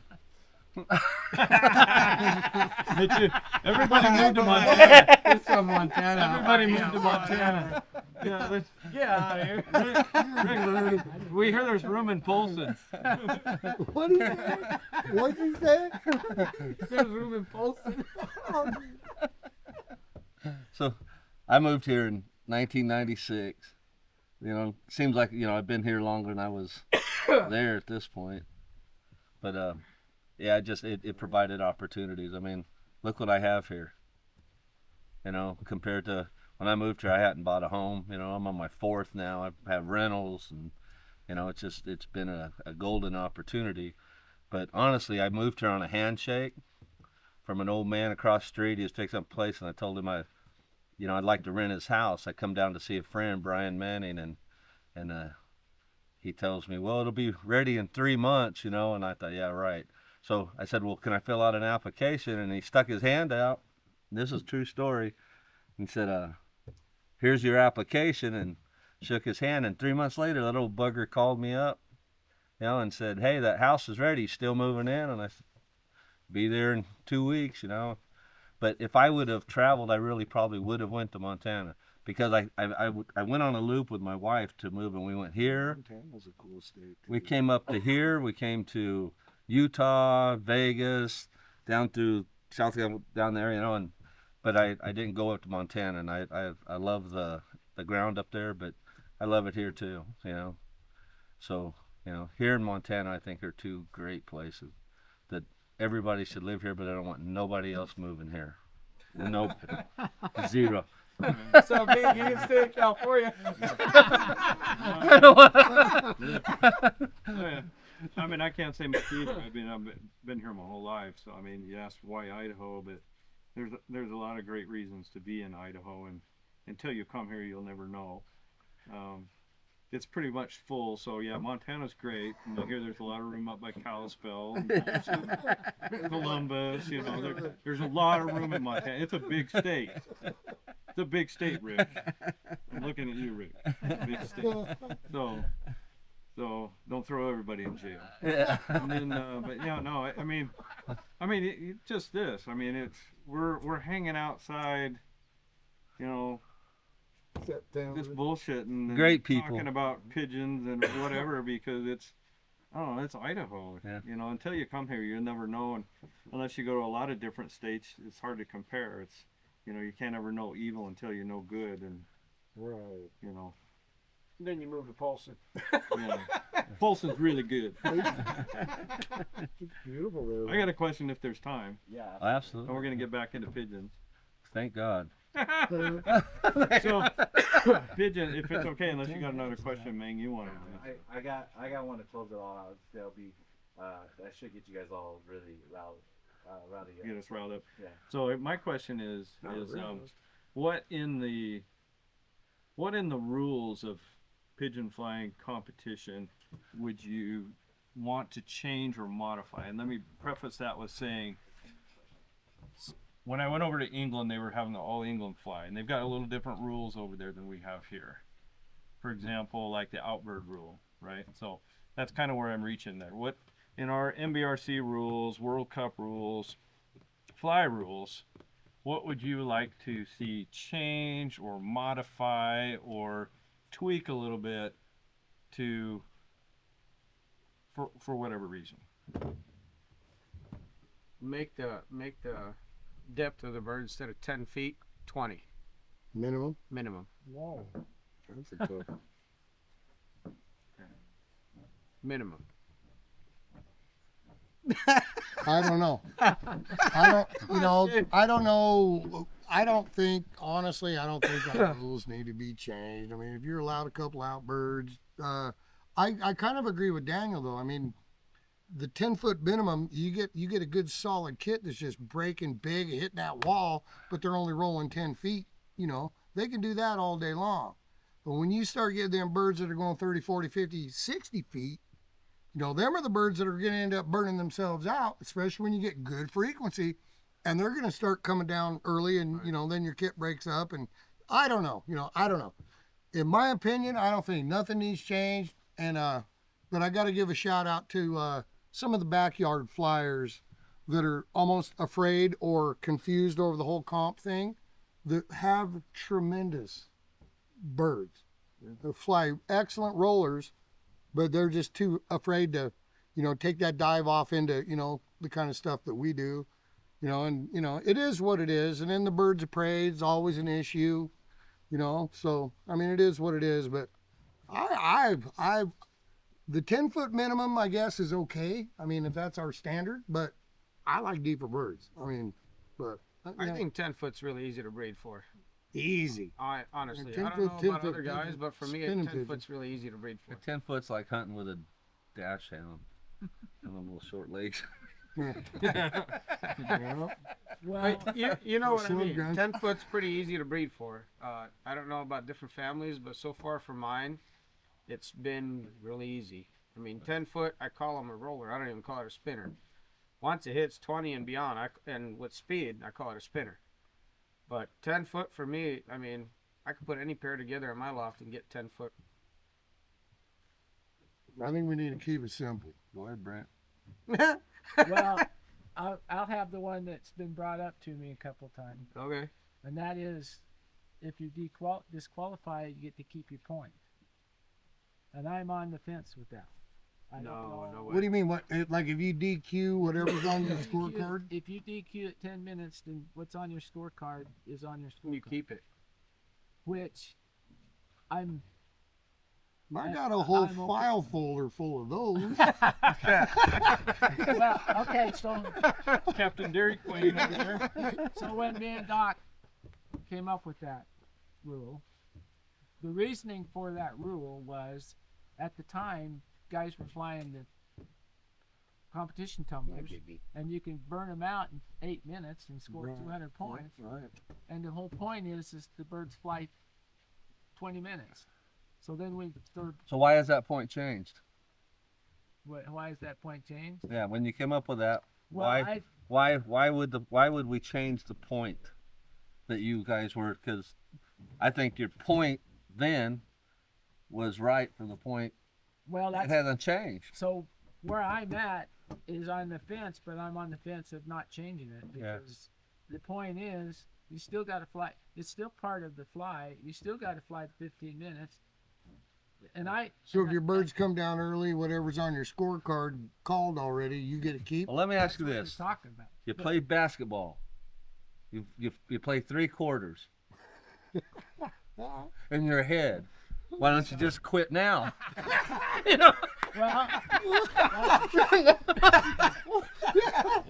Me too. Everybody moved to Montana. It's from Montana. Everybody moved to Montana. Yeah, Get out of here. Rick, we hear there's room in Polson. What did you say? What did you say? There's room in Polson. So I moved here in 1996. Seems like, I've been here longer than I was there at this point. But, yeah, it provided opportunities. I mean, look what I have here. Compared to when I moved here, I hadn't bought a home. I'm on my 4th now. I have rentals, and, it's been a golden opportunity. But honestly, I moved here on a handshake from an old man across the street. He was fixing up a place, and I told him I'd like to rent his house. I come down to see a friend, Brian Manning, and he tells me, well, it'll be ready in 3 months, and I thought, yeah, right. So I said, well, can I fill out an application? And he stuck his hand out. This is a true story. He said, here's your application, and shook his hand. And 3 months later, that old bugger called me up, and said, hey, that house is ready. Still moving in? And I said, be there in 2 weeks, But if I would have traveled, I really probably would have went to Montana, because I went on a loop with my wife to move, and we went here. Montana's a cool state. We came up to here. We came to Utah, Vegas, down through South down there, but I didn't go up to Montana, and I love the ground up there, but I love it here too, So, here in Montana, I think are 2 great places that everybody should live here, but I don't want nobody else moving here. Nope. Zero. So big, you can stay in California. Yeah. I mean, I can't say much either. I've been here my whole life, so I mean, you asked why Idaho, but there's a lot of great reasons to be in Idaho, and until you come here, you'll never know. It's pretty much full, so yeah, Montana's great. And I hear there's a lot of room up by Kalispell, and Columbus. You know, there's a lot of room in Montana. It's a big state. It's a big state, Rick. I'm looking at you, Rick. It's a big state. So don't throw everybody in jail. Yeah. And then, but yeah, no, I mean, just this. I mean, we're hanging outside, you know, September. just bullshitting and Great people. talking about pigeons and whatever because it's, I don't know, it's Idaho. Yeah. You know, until you come here, you'll never know, and unless you go to a lot of different states, it's hard to compare. It's, you know, you can't ever know evil until you know good, and Right. you know. Then you move to Polson. Yeah. Folsom's really good. It's beautiful there. I got a question if there's time. Yeah. And Absolutely. we're gonna get back into pigeons. Thank God. So, pigeon, if it's okay, unless you got another question, Ming, you want to. I got one to close it all out. That'll be that should get you guys all really rowdy up. Get us riled up. Yeah. So my question is what in the rules of pigeon flying competition would you want to change or modify? And let me preface that with saying, when I went over to England, they were having the All England fly, and they've got a little different rules over there than we have here. For example, like the outbird rule, right? So that's kind of where I'm reaching there. What in our MBRC rules, World Cup rules, fly rules, what would you like to see change or modify or tweak a little bit to for whatever reason? Make the depth of the bird instead of 10 feet, 20 Minimum. minimum. Whoa. That's a tough. Minimum. I don't know. I don't. You know. I don't know. I don't think. Honestly, I don't think our rules need to be changed. I mean, if you're allowed a couple outbirds, I kind of agree with Daniel though. I mean, the 10-foot minimum, you get a good solid kit that's just breaking big, hitting that wall, but they're only rolling 10 feet. You know, they can do that all day long. But when you start getting them birds that are going 30, 40, 50, 60 feet, you know, them are the birds that are going to end up burning themselves out, especially when you get good frequency, and they're going to start coming down early, and you know, then your kit breaks up, and I don't know. You know, I don't know. In my opinion, I don't think nothing needs changed, and but I got to give a shout out to some of the backyard flyers that are almost afraid or confused over the whole comp thing, that have tremendous birds. They fly excellent rollers, but they're just too afraid to, you know, take that dive off into, you know, the kind of stuff that we do, you know, and, you know, it is what it is. And then the birds of prey is always an issue, you know, so, I mean, it is what it is, but the 10-foot minimum, I guess, is okay. I mean, if that's our standard, but I like deeper birds. I mean, but I think 10 foot's really easy to breed for. easy. I honestly, And I 10 don't know foot, 10 about foot, other guys, but for me, spinning 10 pigeon. foot's really easy to breed for. 10 foot's like hunting with a dash hound and them little short legs. Yeah. Well, You know what I Slug mean. gun. 10 foot's pretty easy to breed for. I don't know about different families, but so far for mine, it's been really easy. I mean, 10 foot, I call them a roller. I don't even call it a spinner. Once it hits 20 and beyond, and with speed, I call it a spinner. But 10 foot for me, I mean, I could put any pair together in my loft and get 10 foot. I think we need to keep it simple. Go ahead, Brent. well, I'll have the one that's been brought up to me a couple times, Okay. and that is, if you disqualify, you get to keep your point. And I'm on the fence with that. I don't know. No What do you mean? What, like if you DQ whatever's on your If you- scorecard? If you DQ at 10 minutes, then what's on your scorecard is on your scorecard. You keep it. Which I'm I got a whole I'm okay. file folder full of those. Well, okay, so Captain Dairy Queen over there. so when me and Doc came up with that rule, the reasoning for that rule was, at the time, guys were flying the competition tumblers, and you can burn them out in 8 minutes and score 200 points. Right. And the whole point is the birds fly 20 minutes. So then we started. So why has that point changed? Why is that point changed? Yeah, when you came up with that, Well, why would we change the point that you guys were? Because I think your point then was right for the point. well, It that's hasn't changed. so where I'm at is on the fence, but I'm on the fence of not changing it Yeah. because the point is you still got to fly. It's still part of the fly. You still got to fly 15 minutes. And So if your birds come down early, whatever's on your scorecard called already, you get to keep. Well, let me ask you that's what this: we're talking about. you play basketball, you play 3 quarters in your head. Why don't you just quit now? You know. Well,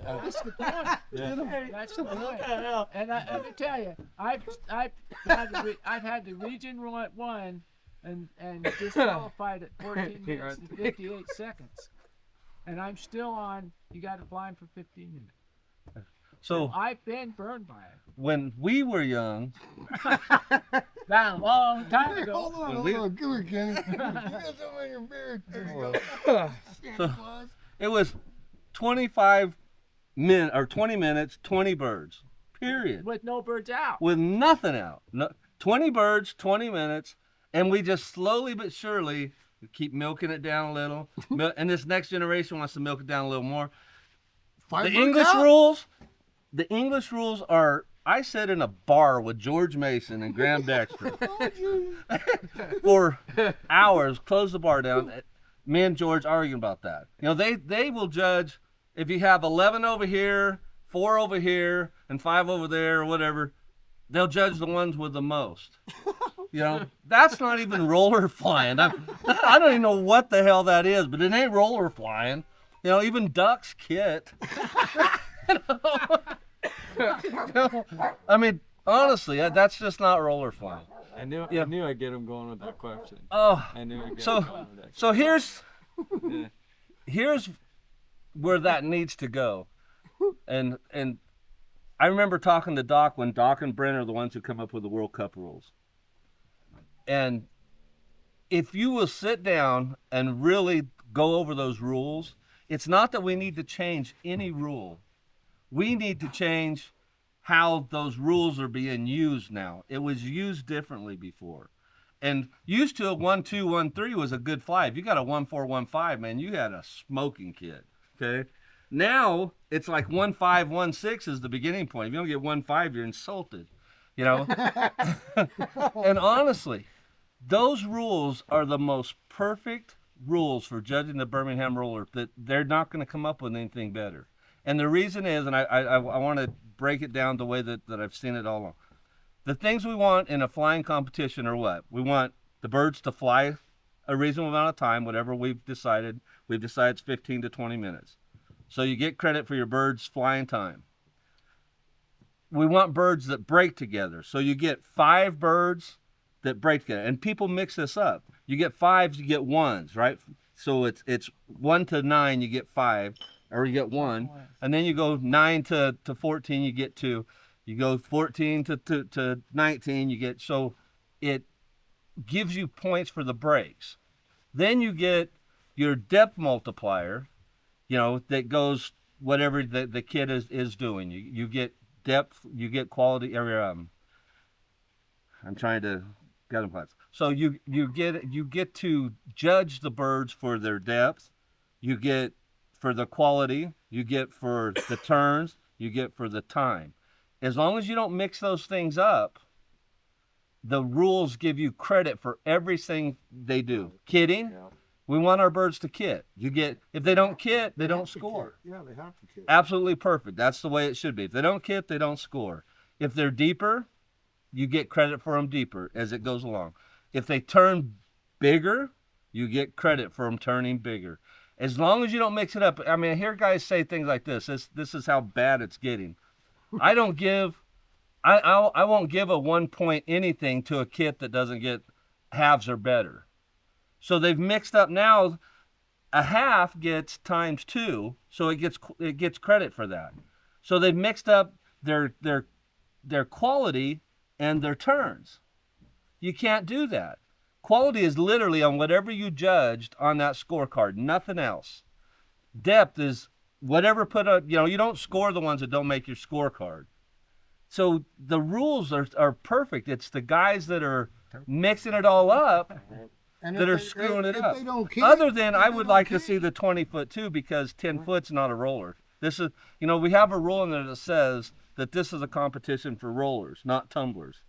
that's the point. That's the point. And let me tell you, I've had the region one and disqualified at 14 minutes and 58 seconds, and I'm still on. You got to fly 'em for 15 minutes. So I've been burned by it. when we were young, That a long time ago. Hold on, When hold on. Come here, Kenny. You got something in your beard. There you go. So- it was 25 minutes or 20 minutes, 20 birds, period, With no birds out. with nothing out. No, 20 birds, 20 minutes, and we just slowly but surely keep milking it down a little. And this next generation wants to milk it down a little more. Five The birds English out? rules, the English rules are. I sat in a bar with George Mason and Graham Dexter for hours. Closed the bar down. Me and George arguing about that. You know, they will judge if you have 11 over here, 4 over here, and 5 over there, or whatever. They'll judge the ones with the most. You know, that's not even roller flying. I don't even know what the hell that is, but it ain't roller flying. You know, even ducks kit. I mean, honestly, that's just not roller flying. I knew I'd get him going with that question. Oh, I knew I'd get so him going with that so here's Yeah. here's where that needs to go, and I remember talking to Doc when Doc and Brent are the ones who come up with the World Cup rules, and if you will sit down and really go over those rules, it's not that we need to change any rule. We need to change how those rules are being used now. It was used differently before. And used to a 1-2, 1-3 was a good fly. If you got a 1-4, 1-5, man, you had a smoking kid. Okay? Now it's like 1-5, 1-6 is the beginning point. If you don't get 1-5, you're insulted. You know? And honestly, those rules are the most perfect rules for judging the Birmingham Roller, that they're not going to come up with anything better. And the reason is, and I want to break it down the way that I've seen it all along. The things we want in a flying competition are what? We want the birds to fly a reasonable amount of time, whatever we've decided. We've decided it's 15 to 20 minutes. So you get credit for your birds' flying time. We want birds that break together. So you get 5 birds that break together. And people mix this up. You get 5s, you get 1s, right? So it's 1 to 9, you get 5. Or you get 1, and then you go 9 to 14, you get 2. You go 14 to 19, you get, so it gives you points for the breaks. Then you get your depth multiplier, you know, that goes whatever the kid is doing. You get depth, you get quality area. I'm trying to get them class. So you get to judge the birds for their depth. You get for the quality, you get for the turns, you get for the time. As long as you don't mix those things up, the rules give you credit for everything they do. Kitting, we want our birds to kit. You get, if they don't kit, they don't score. Yeah, they have to kit. Absolutely perfect. That's the way it should be. If they don't kit, they don't score. If they're deeper, you get credit for them deeper as it goes along. If they turn bigger, You get credit for them turning bigger. As long as you don't mix it up. I mean, I hear guys say things like this. This is how bad it's getting. I won't give a 1 point anything to a kit that doesn't get halves or better. So they've mixed up now. A half gets times 2, so it gets credit for that. So they've mixed up their quality and their turns. You can't do that. Quality is literally on whatever you judged on that scorecard, nothing else. Depth is whatever you don't score the ones that don't make your scorecard. So the rules are perfect. It's the guys that are mixing it all up And that if are they- screwing it if up. they don't kick, Other than if I they would don't like to kick, see the 20-foot too, because 10 foot's not a roller. This is, we have a rule in there that says that this is a competition for rollers, not tumblers.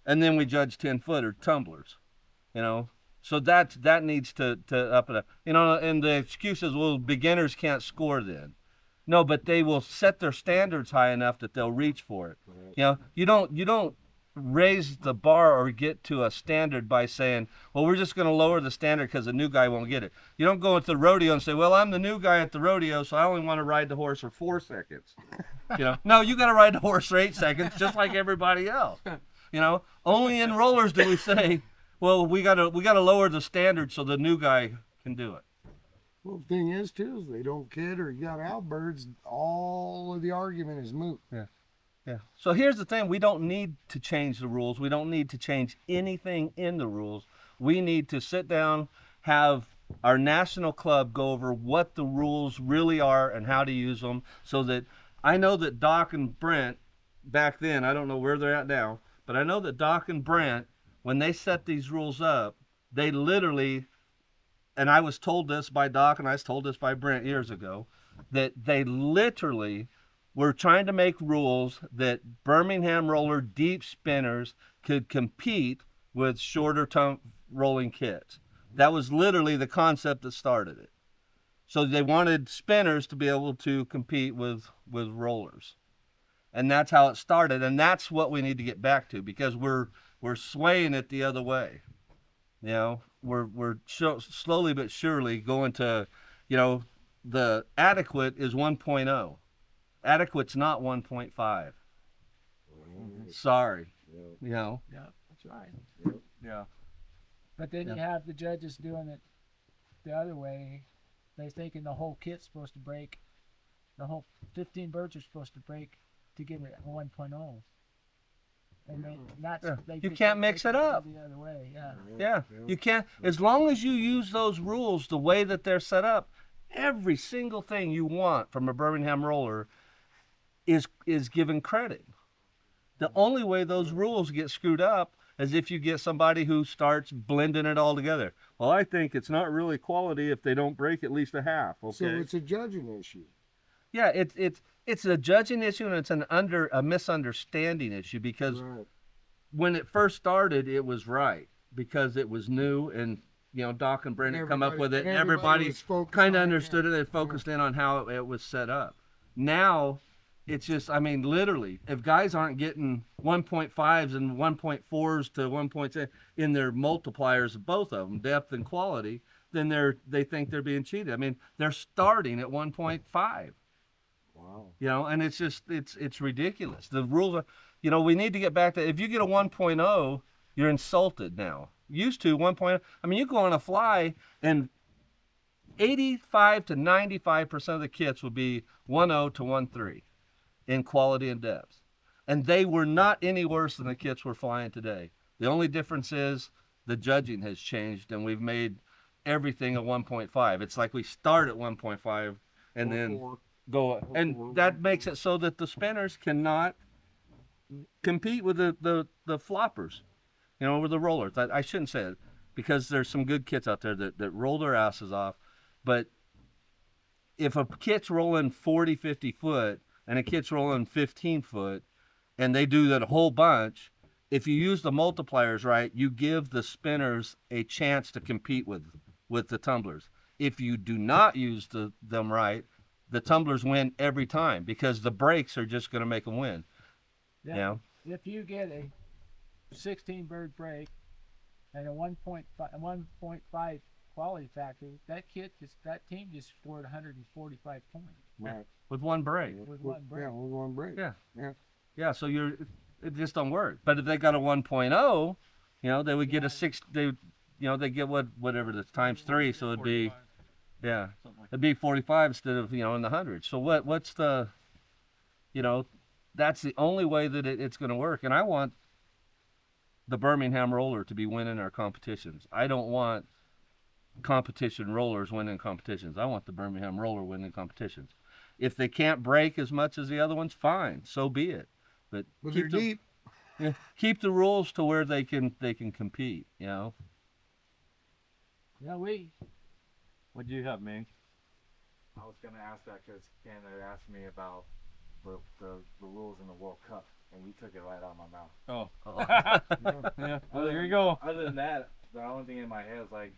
And then we judge 10-foot or tumblers, So that needs to up it up. And the excuse is, well, beginners can't score then. No, but they will set their standards high enough that they'll reach for it. You don't raise the bar or get to a standard by saying, well, we're just going to lower the standard because the new guy won't get it. You don't go into the rodeo and say, well, I'm the new guy at the rodeo, so I only want to ride the horse for 4 seconds. No, you got to ride the horse for 8 seconds, just like everybody else. Only in rollers do we say, well, we got to lower the standard so the new guy can do it. Well, the thing is, too, is they don't kid or you got outbirds, all of the argument is moot. Yeah. So here's the thing. We don't need to change the rules. We don't need to change anything in the rules. We need to sit down, have our national club go over what the rules really are and how to use them, so that I know that Doc and Brent back then, I don't know where they're at now, but I know that Doc and Brent, when they set these rules up, they literally, and I was told this by Doc and I was told this by Brent years ago, that they literally were trying to make rules that Birmingham Roller deep spinners could compete with shorter rolling kits. That was literally the concept that started it. So they wanted spinners to be able to compete with rollers. And that's how it started, and that's what we need to get back to, because we're swaying it the other way. We're slowly but surely going to, the adequate is 1.0. Adequate's not 1.5. Sorry. Yeah, that's right. Yeah. But then you have the judges doing it the other way. They're thinking the whole kit's supposed to break. The whole 15 birds are supposed to break to get it at 1.0. And You can't mix it up. The other way, yeah. Yeah, you can't. As long as you use those rules the way that they're set up, every single thing you want from a Birmingham roller is given credit. The only way those rules get screwed up is if you get somebody who starts blending it all together. Well, I think it's not really quality if they don't break at least a half. Okay. So it's a judging issue. Yeah, it's a judging issue, and it's a misunderstanding issue, because when it first started, it was right because it was new, and Doc and Brent had come up with it, and everybody kind of understood it and focused in on how it was set up. Now it's just, literally, if guys aren't getting 1.5s and 1.4s to 1.6 in their multipliers, both of them, depth and quality, then they think they're being cheated. They're starting at 1.5. Wow. And it's just, it's ridiculous. The rules are, we need to get back to, if you get a 1.0, you're insulted now. Used to 1.0, you go on a fly and 85 to 95% of the kits would be 1.0 to 1.3 in quality and depth. And they were not any worse than the kits we're flying today. The only difference is the judging has changed, and we've made everything a 1.5. It's like we start at 1.5 and then go, and that makes it so that the spinners cannot compete with the floppers, with the rollers. I shouldn't say it, because there's some good kits out there that roll their asses off. But if a kit's rolling 40, 50 foot and a kit's rolling 15 foot, and they do that a whole bunch, if you use the multipliers right, you give the spinners a chance to compete with the tumblers. If you do not use them right, the tumblers win every time, because the breaks are just going to make them win. Yeah. If you get a 16 bird break and a 1.5 quality factor. That team just scored 145 points Right. with one break. with one break. Yeah, we're going break. Yeah. Yeah. Yeah, so it just don't work. But if they got a 1.0, they would get a 6. They get whatever the times 3, so it'd be 45, yeah, something like it'd be 45 instead of in the hundreds. So what's the that's the only way that it's going to work. And I want the Birmingham Roller to be winning our competitions. I don't want competition rollers winning competitions. I want the Birmingham Roller winning competitions. If they can't break as much as the other ones, fine, so be it. But But they're deep. keep the rules to where they can compete. Yeah, What do you have, Ming? I was gonna ask that because Ken had asked me about the rules in the World Cup, and you took it right out of my mouth. Oh. Yeah. Well, there you go. Other than that, the only thing in my head is like,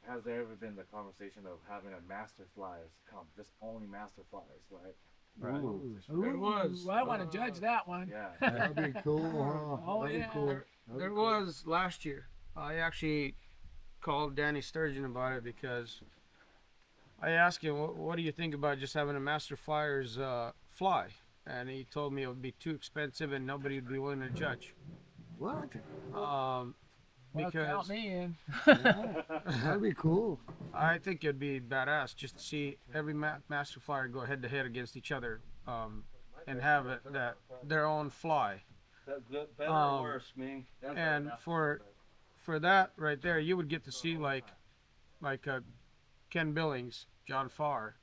has there ever been the conversation of having a master flyers come, just only master flyers, like? Right. Ooh, There was. I want to judge that one. Yeah. that'd be cool. Huh? Oh, That'd yeah. be cool. That'd be There cool. was last year. I actually called Danny Sturgeon about it because I asked him, what do you think about just having a Master Flyers fly? And he told me it would be too expensive and nobody would be willing to judge. What? Well, count Because me in. That'd be cool. I think it'd be badass just to see every Master Flyer go head to head against each other and have their own fly. Better Um, or worse, Ming? And for that right there, you would get to see like Ken Billings, John Farr,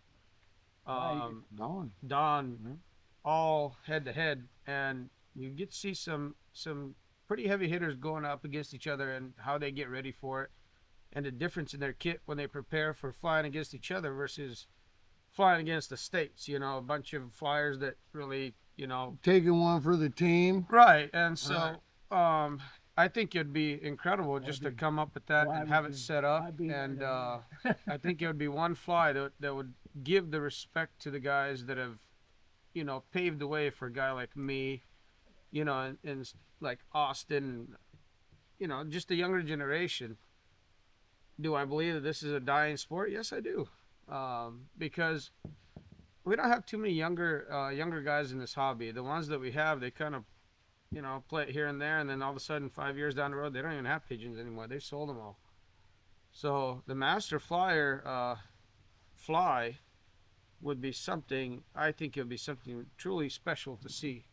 Dawn. Don, all head to head, and you get to see some pretty heavy hitters going up against each other and how they get ready for it, and the difference in their kit when they prepare for flying against each other versus flying against the states. A bunch of flyers that really, Taking one for the team. right. And so, I think it'd be incredible just to come up with that Well, I and have would it be- set up, I'd be and there. I think it would be one fly that would give the respect to the guys that have, paved the way for a guy like me, and like Austin, just the younger generation. Do I believe that this is a dying sport? Yes, I do, because we don't have too many younger guys in this hobby. The ones that we have, they kind of, play it here and there, and then all of a sudden, 5 years down the road, they don't even have pigeons anymore. They've sold them all. So the Master Flyer fly would be something. I think it would be something truly special to see,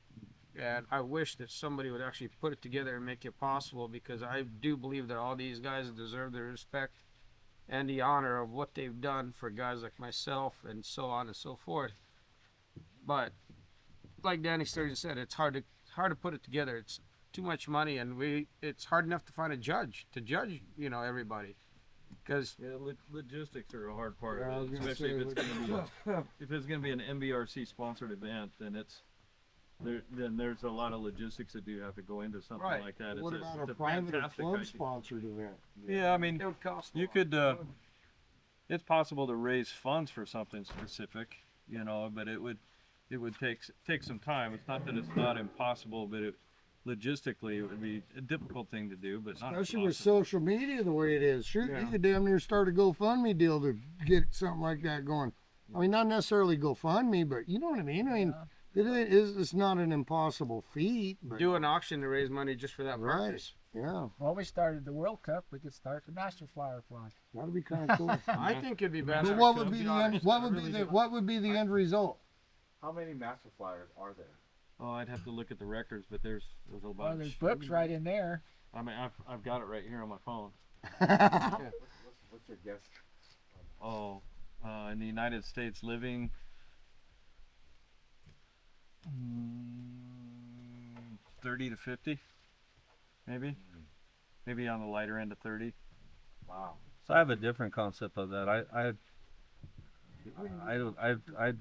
and I wish that somebody would actually put it together and make it possible, because I do believe that all these guys deserve the respect and the honor of what they've done for guys like myself, and so on and so forth. But like Danny Sturgeon said, it's hard to put it together. It's too much money, and it's hard enough to find a judge to judge everybody, because Yeah, logistics are a hard part Yeah, I of was it, gonna especially say, if it's going to be an MBRC sponsored event, then then there's a lot of logistics that do have to go into something Right. like that. What It's about it's a private or fantastic club idea. sponsored event? Yeah, I mean, it would cost. a you lot. could. It's possible to raise funds for something specific, but it would take some time. It's not that it's not impossible, but logistically it would be a difficult thing to do, but not Especially with impossible. social media the way it is. Sure, Yeah. you could damn near start a GoFundMe deal to get something like that going. I mean, not necessarily GoFundMe, but you know what I mean? I mean, it's not an impossible feat, but Do an auction to raise money just for that Right. purpose. yeah, Well, we started the World Cup. We could start the Master Flyer fly. that'd be kind of cool. I think it'd be better. But what to would be be the honest. end, what I would be really the do. what would be the end result? How many master flyers are there? Oh, I'd have to look at the records, but there's a Well, bunch. there's books right in there. I mean, I've got it right here on my phone. What's your guess? Oh, in the United States, living 30 to 50, maybe on the lighter end of 30. Wow. So I have a different concept of that. I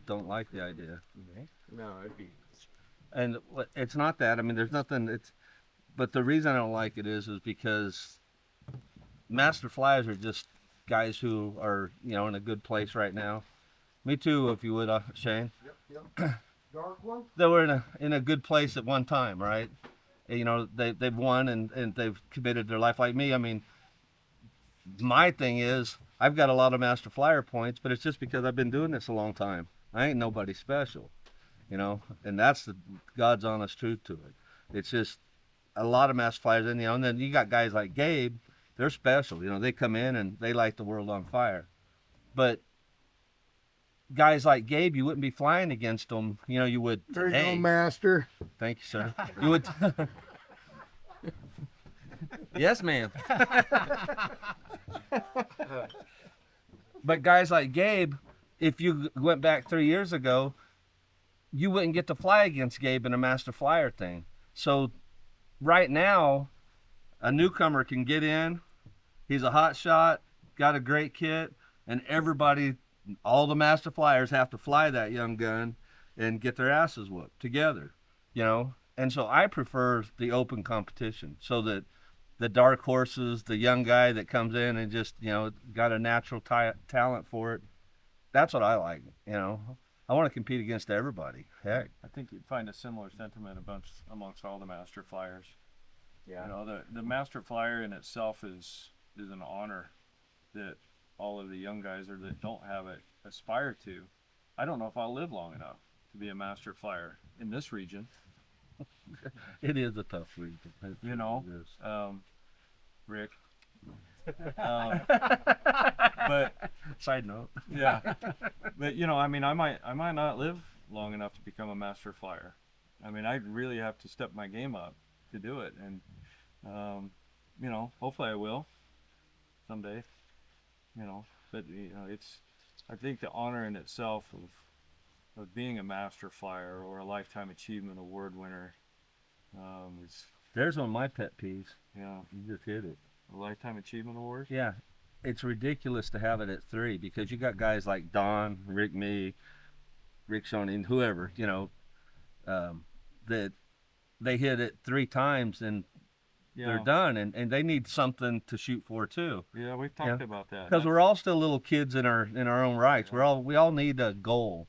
don't like the idea. No, it'd be. And it's not that. I mean, there's nothing. But the reason I don't like it is because master flyers are just guys who are in a good place right now. Me too, if you would, Shane. Yep. Dark one. They were in a good place at one time, right? They've won and they've committed their life. Like me, I mean, my thing is, I've got a lot of master flyer points, but it's just because I've been doing this a long time. I ain't nobody special, you know, and that's the God's honest truth to it. It's just a lot of master flyers, and you know, and then you got guys like Gabe. They're special, you know. They come in and they light the world on fire. But guys like Gabe, you wouldn't be flying against them, you know. You would There you go, today. master. Thank you, sir. You would. Yes, ma'am. But guys like Gabe, if you went back 3 years ago, you wouldn't get to fly against Gabe in a master flyer thing. So right now, a newcomer can get in. He's a hot shot, got a great kit, and everybody, all the master flyers have to fly that young gun and get their asses whooped together, you know. And so I prefer the open competition, so that the dark horses, the young guy that comes in and just, you know, got a natural talent for it. That's what I like, you know. I want to compete against everybody. Heck. I think you'd find a similar sentiment amongst all the master flyers. Yeah. You know, the master flyer in itself is an honor that all of the young guys or that don't have it aspire to. I don't know if I'll live long enough to be a master flyer in this region. It is a tough region. You know, It is. Rick. But Side note. yeah, but you know, I mean, I might not live long enough to become a master flyer. I mean, I really have to step my game up to do it, and you know, hopefully I will someday. You know, but you know, I think the honor in itself of being a master flyer or a lifetime achievement award winner is, There's one of my pet peeves. yeah, You just hit it. a lifetime achievement award. Yeah. It's ridiculous to have it at 3, because you got guys like Don, Rick, me, Rick Shoney, and whoever, you know, that they hit it 3 times and Yeah, they're done, and they need something to shoot for too. yeah, we've talked about that. Because we're all still little kids in our own rights. We all need a goal,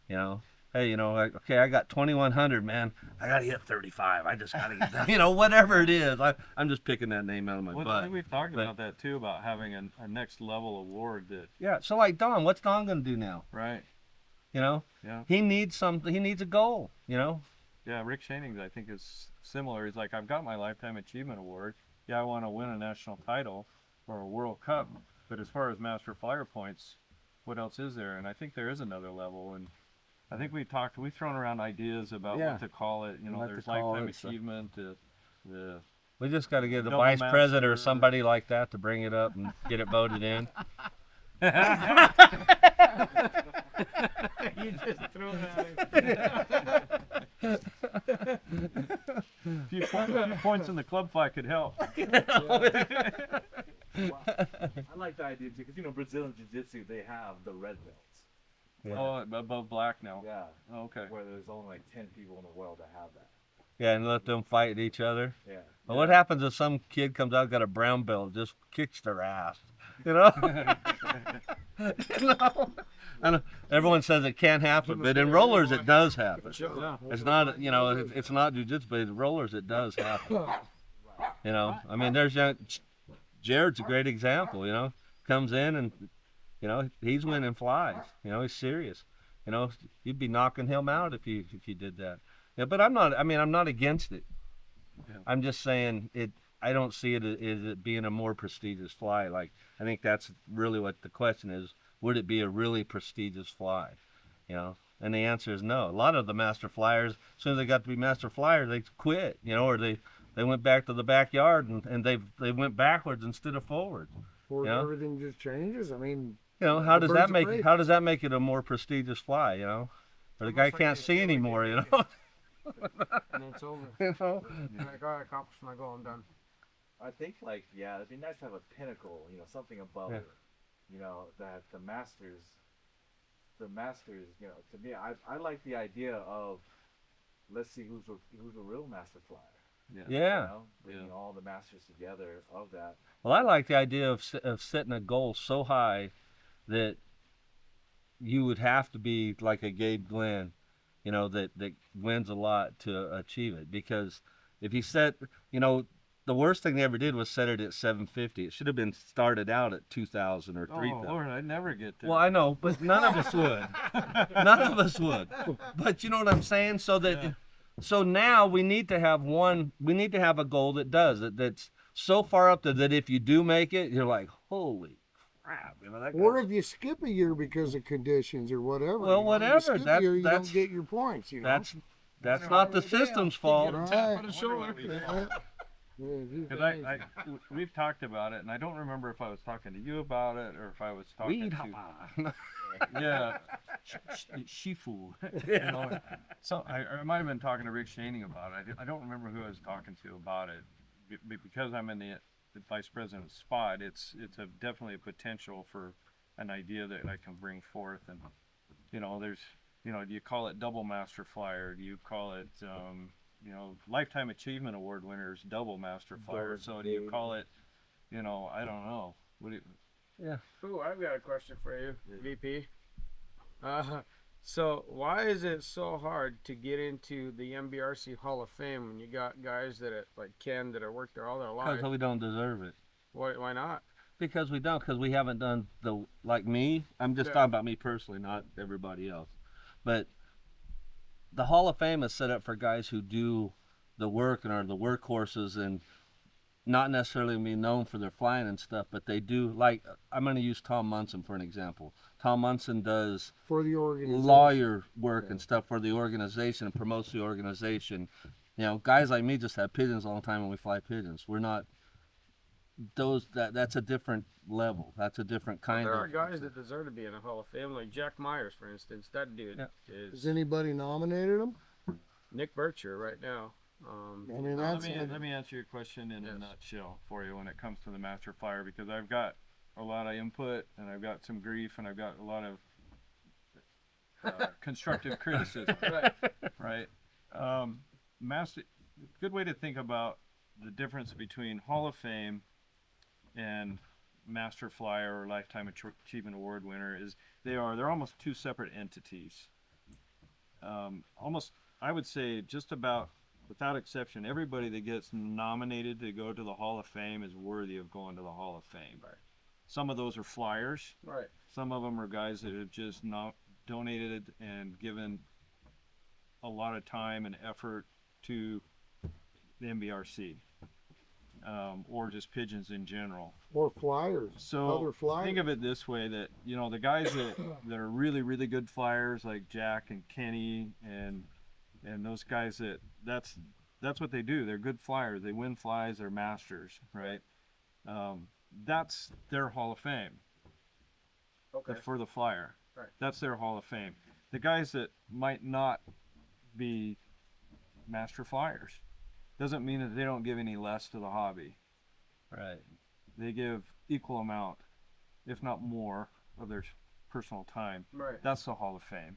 you know. Hey, you know, like, okay, I got 2,100, man. I gotta hit 35. I just gotta get done. You know, whatever it is. I'm just picking that name out of my Well, I butt. think we've talked But- about that too, about having a next level award that, Yeah. So like Don, what's Don gonna do now? right? You know, Yeah, he needs something. He needs a goal. You know. yeah. Rick Shanings, I think, is similar. He's like, I've got my lifetime achievement award. Yeah, I want to win a national title or a World Cup, but as far as master flyer points, what else is there? And I think there is another level. And I think we've thrown around ideas about Yeah. what to call it. You know, What to there's call lifetime it, so- achievement, the We just got to get the Double vice president or master. somebody like that to bring it up and get it voted in. You just threw it at him. few points in the club fight could help. I like the idea too, because you know, Brazilian Jiu-Jitsu, they have the red belts. Oh, above black now. Yeah. Oh, okay. Where there's only like 10 people in the world that have that. Yeah, and let them fight each other. Yeah. Well, what happens if some kid comes out, got a brown belt, just kicks their ass? You know? You know? I know everyone says it can't happen, but in rollers it does happen. It's not, you know, it's not jujitsu, but in rollers it does happen. You know, I mean, there's Jared's a great example. You know, comes in and, you know, he's winning flies. You know, he's serious. You know, you'd be knocking him out if you did that. Yeah, but I'm not against it. Yeah. I'm just saying it. I don't see it as it being a more prestigious fly. Like, I think that's really what the question is. Would it be a really prestigious fly? You know, and the answer is no. A lot of the master flyers, as soon as they got to be master flyers, they quit. You know, or they went back to the backyard and they went backwards instead of forward. Or Yeah. everything just changes. I mean, You know, how The does that birds of make prey. how does that make it a more prestigious fly? You know, or the guy can't see anymore. You know. And it's over. You know. Like, all right, I accomplished my goal. I'm done. I think, like, yeah, it'd be nice to have a pinnacle, you know, something above Yeah. it. You know, that the masters, you know, to me, I like the idea of, let's see who's a real master flyer. Yeah. You know, bringing all the masters together of that. Well, I like the idea of setting a goal so high that you would have to be like a Gabe Glenn, you know, that wins a lot to achieve it. Because if you set, you know, the worst thing they ever did was set it at 750. It should have been started out at 2,000 or Oh 3,000. Lord, I'd never get there. Well, I know, but none of us would. None of us would. But you know what I'm saying? So that, so now we need to have one. We need to have a goal that does it. That's so far up there that if you do make it, you're like, holy crap! You know, that Or guy's- if you skip a year because of conditions or whatever. Well, you know, you whatever, skip a that- year, you that's- don't get your points. You know. that's not the system's fault. Right. Because we've talked about it, and I don't remember if I was talking to you about it or if I was talking Weed to hopper. yeah, Shifu. You know, so I might have been talking to Rick Shaning about it. I don't remember who I was talking to about it. Because I'm in the vice president spot, it's definitely a potential for an idea that I can bring forth. And you know, there's, you know, do you call it double master flyer? Do you call it you know, lifetime achievement award winners double master flyer? So do you call it, you know, I don't know. What do you, Ooh, I've got a question for you, VP. So why is it so hard to get into the MBRC Hall of Fame when you got guys that are, like Ken that have worked there all their life? Because we don't deserve it. Why not? Because we don't. Because we haven't done like me. I'm just talking about me personally, not everybody else. But the Hall of Fame is set up for guys who do the work and are the workhorses and not necessarily be known for their flying and stuff, but they do. Like, I'm going to use Tom Munson for an example. Tom Munson does For the organization. lawyer work and stuff for the organization and promotes the organization. You know, guys like me just have pigeons all the time when we fly pigeons. We're not those. That's a different level. That's a different kind There of. are guys that deserve to be in the Hall of Fame, like Jack Myers, for instance. That dude is Has anybody nominated him? Nick Bircher right now. I mean, that's let me answer your question in a nutshell for you when it comes to the master flyer, because I've got a lot of input and I've got some grief and I've got a lot of constructive criticism. Right. Master. Good way to think about the difference between Hall of Fame and master flyer or lifetime achievement award winner is they're almost two separate entities. Almost, I would say, just about without exception, everybody that gets nominated to go to the Hall of Fame is worthy of going to the Hall of Fame. Right. Some of those are flyers. Right. Some of them are guys that have just not donated and given a lot of time and effort to the MBRC, or just pigeons in general. or flyers. So Other flyers. think of it this way: that you know the guys that are really really good flyers like Jack and Kenny and those guys that's what they do. They're good flyers. They win flies. They're masters, right? That's their Hall of Fame. Okay. For the flyer. Right. That's their Hall of Fame. The guys that might not be master flyers doesn't mean that they don't give any less to the hobby. Right. They give equal amount, if not more, of their personal time. Right. That's the Hall of Fame.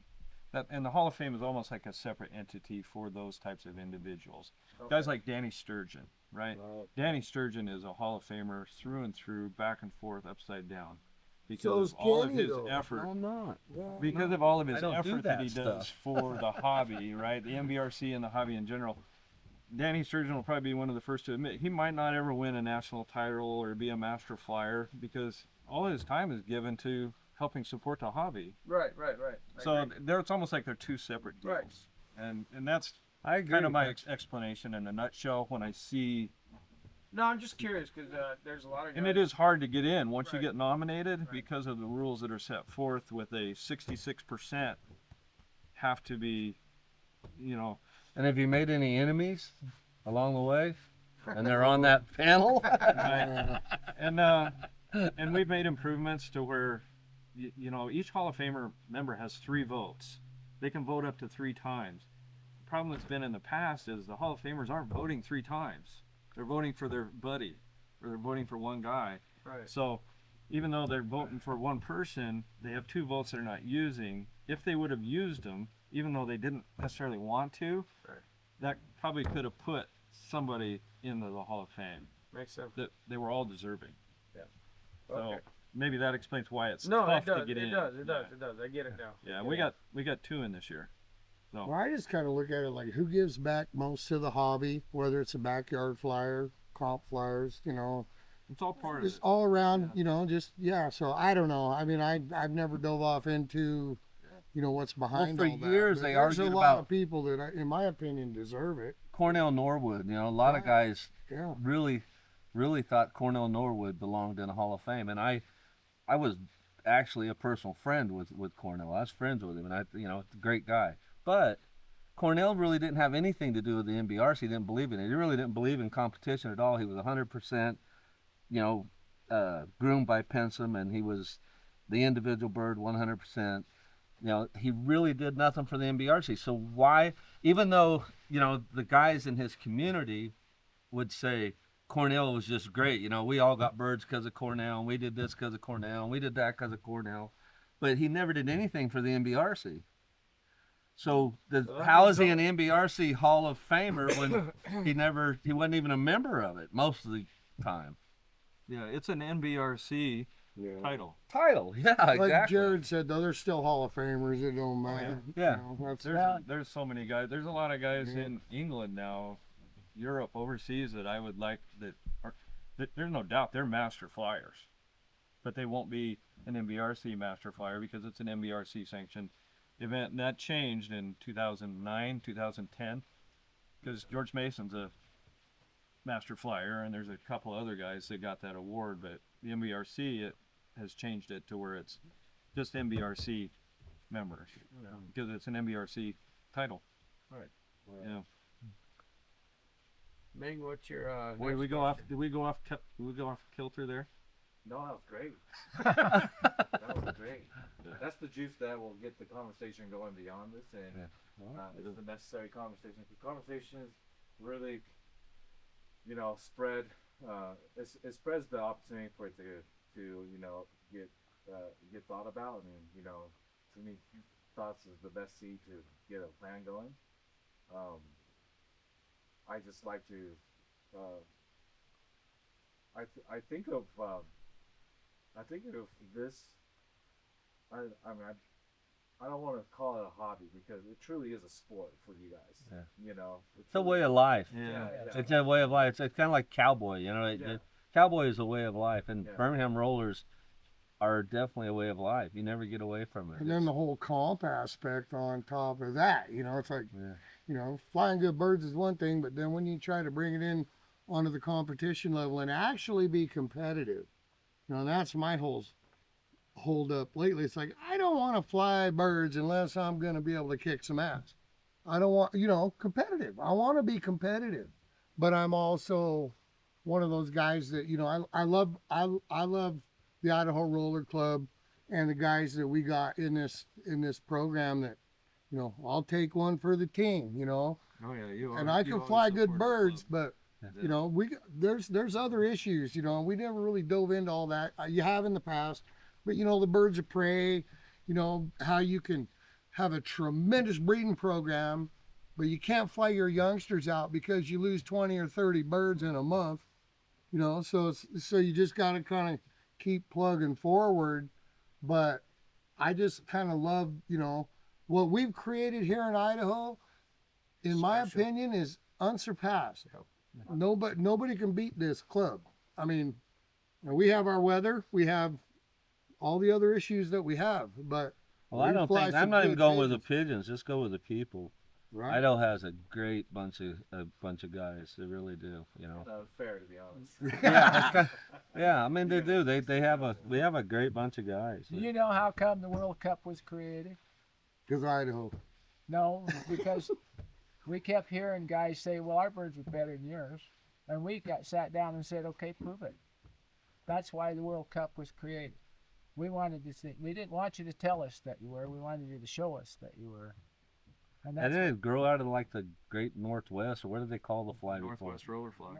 And the Hall of Fame is almost like a separate entity for those types of individuals. Okay. Guys like Danny Sturgeon, right? Danny Sturgeon is a Hall of Famer through and through, back and forth, upside down. Because So's of all Kenny, of his though. effort. I'm not. Because of all of I his don't do effort that that he does stuff. for the hobby, right? The MBRC and the hobby in general. Danny Sturgeon will probably be one of the first to admit he might not ever win a national title or be a master flyer because all his time is given to helping support the hobby. Right. So it's almost like they're two separate deals. Right. And that's I agree. kind of my explanation in a nutshell when I see. No, I'm just curious because there's a lot of guys. And it is hard to get in once you Right. get nominated Right. because of the rules that are set forth with a 66% have to be, you know. And have you made any enemies along the way? And they're on that panel? Right. And we've made improvements to where, you know, each Hall of Famer member has 3 votes. They can vote up to 3 times. The problem that's been in the past is the Hall of Famers aren't voting 3 times. They're voting for their buddy, or they're voting for one guy. Right. So even though they're voting for one person, they have 2 votes they're not using. If they would have used them, even though they didn't necessarily want to, Right. that probably could have put somebody into the Hall of Fame. Makes sense. That they were all deserving. Yeah. So Okay. maybe that explains why it's No, tough it does. to get It in. does. It Yeah. does. I get it now. Yeah, Yeah. we got 2 in this year. Well, I just kind of look at it like who gives back most to the hobby, whether it's a backyard flyer, comp flyers, It's all part of just it. all around, so I don't know. I mean, I've never dove off into, what's behind for all that. years But they there's a argued lot about- of people that, in my opinion, deserve it. Cornell Norwood, a lot of Right. guys Yeah. really thought Cornell Norwood belonged in the Hall of Fame, and I was actually a personal friend with Cornell. I was friends with him, and a great guy. But Cornell really didn't have anything to do with the NBRC. He didn't believe in it. He really didn't believe in competition at all. He was 100%, groomed by Pensum, and he was the individual bird 100%. He really did nothing for the NBRC. So why, even though, the guys in his community would say Cornell was just great. We all got birds because of Cornell, and we did this because of Cornell, and we did that because of Cornell. But he never did anything for the NBRC. So how is he an NBRC Hall of Famer when he wasn't even a member of it most of the time? Yeah, it's an NBRC title. Yeah, Like exactly. Jared said, though, they're still Hall of Famers. It don't matter. Yeah. There's so many guys. There's a lot of guys in England now, Europe, overseas that I would like there's no doubt they're master flyers, but they won't be an NBRC master flyer because it's an NBRC sanctioned event, and that changed in 2009, 2010, because George Mason's a master flyer, and there's a couple other guys that got that award, but the NBRC has changed it to where it's just NBRC members because it's an NBRC title. Right. Yeah. Ming, what's your Boy, did we go off kilter there? No, that was great. That was great. That's the juice that will get the conversation going beyond this, and it's the necessary conversation. Because conversations really, spread. It spreads the opportunity for it to get thought about, and to me, thoughts is the best seed to get a plan going. I just like to. I think of this. I don't want to call it a hobby because it truly is a sport for you guys. It's a way of life. Yeah. It's a way of life. It's kind of like cowboy. Cowboy is a way of life, and Yeah. Birmingham Rollers are definitely a way of life. You never get away from it. And then the whole comp aspect on top of that, it's like, Yeah. flying good birds is one thing, but then when you try to bring it in onto the competition level and actually be competitive, that's my hold up lately. It's like, I don't want to fly birds unless I'm going to be able to kick some ass. I don't want, competitive. I want to be competitive, but I'm also one of those guys that, I love the Idaho Roller Club and the guys that we got in this program that, I'll take one for the team, Oh yeah, you are. and I you can always fly good supported the birds, club. but there's other issues, we never really dove into all that. You have in the past, but the birds of prey, how you can have a tremendous breeding program, but you can't fly your youngsters out because you lose 20 or 30 birds in a month, so you just got to kind of keep plugging forward. But I just kind of love, what we've created here in Idaho, in my opinion, is unsurpassed. Nobody can beat this club. I mean, we have our weather, we have all the other issues that we have, but Well, I don't fly think some I'm not even good going with the pigeons. pigeons. Just go with the people. Right. Idaho has a great bunch of guys. They really do. That was fair, to be honest. Yeah, I mean they do. We have a great bunch of guys. Do you know how come the World Cup was created? Because Idaho. No, because we kept hearing guys say, well, our birds were better than yours. And we sat down and said, okay, prove it. That's why the World Cup was created. We wanted to see, we didn't want you to tell us that you were. We wanted you to show us that you were. And And that's then it grow out of like the Great Northwest, or what did they call the fly before? Northwest Roller Fly.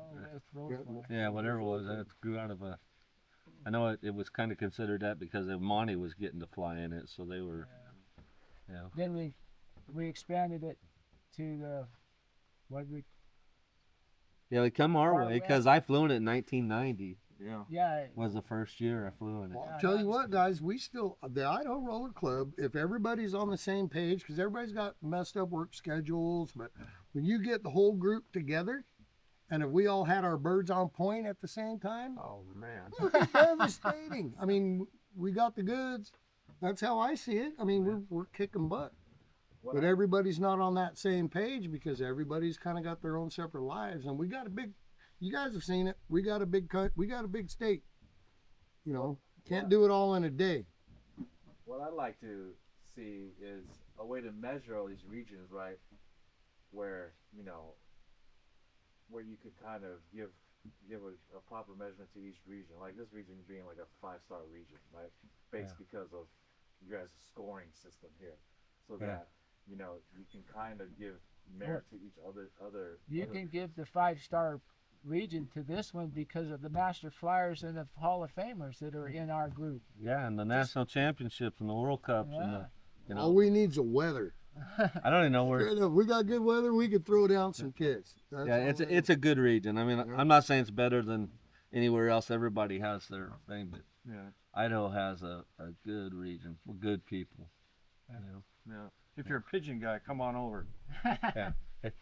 Yeah, whatever it was. It grew out of a. I know it was kind of considered that because Monty was getting to fly in it, so they were. Yeah. Then we expanded it to the, what did we, Yeah, they come our Far way because I flew in it in 1990. Yeah. yeah, Was the first year I flew in it. Well, I'll tell you what, guys, the Idaho Roller Club, if everybody's on the same page, because everybody's got messed up work schedules, but when you get the whole group together And if we all had our birds on point at the same time, Oh man. it would be devastating. I mean, we got the goods. That's how I see it. I mean, we're kicking butt. What But I- everybody's not on that same page because everybody's kind of got their own separate lives. And we got a big, you guys have seen it. We got a big state. You know, can't do it all in a day. What I'd like to see is a way to measure all these regions, right? Where, you know, where you could kind of give a proper measurement to each region. Like this region being like a 5-star region, right? Based because of you guys' scoring system here. So that, you know, you can kind of give merit to each other. You can give the 5-star region to this one because of the Master Flyers and the Hall of Famers that are in our group. Yeah, and the national championships and the World Cups and the, you know, All we need's a weather. I don't even know where. If we got good weather, we could throw down some kids. That's Yeah, all it's a good region. I mean, Yeah. I'm not saying it's better than anywhere else. Everybody has their thing, but Yeah. Idaho has a good region with good people. You know? Yeah. If you're a Pigeon guy, come on over.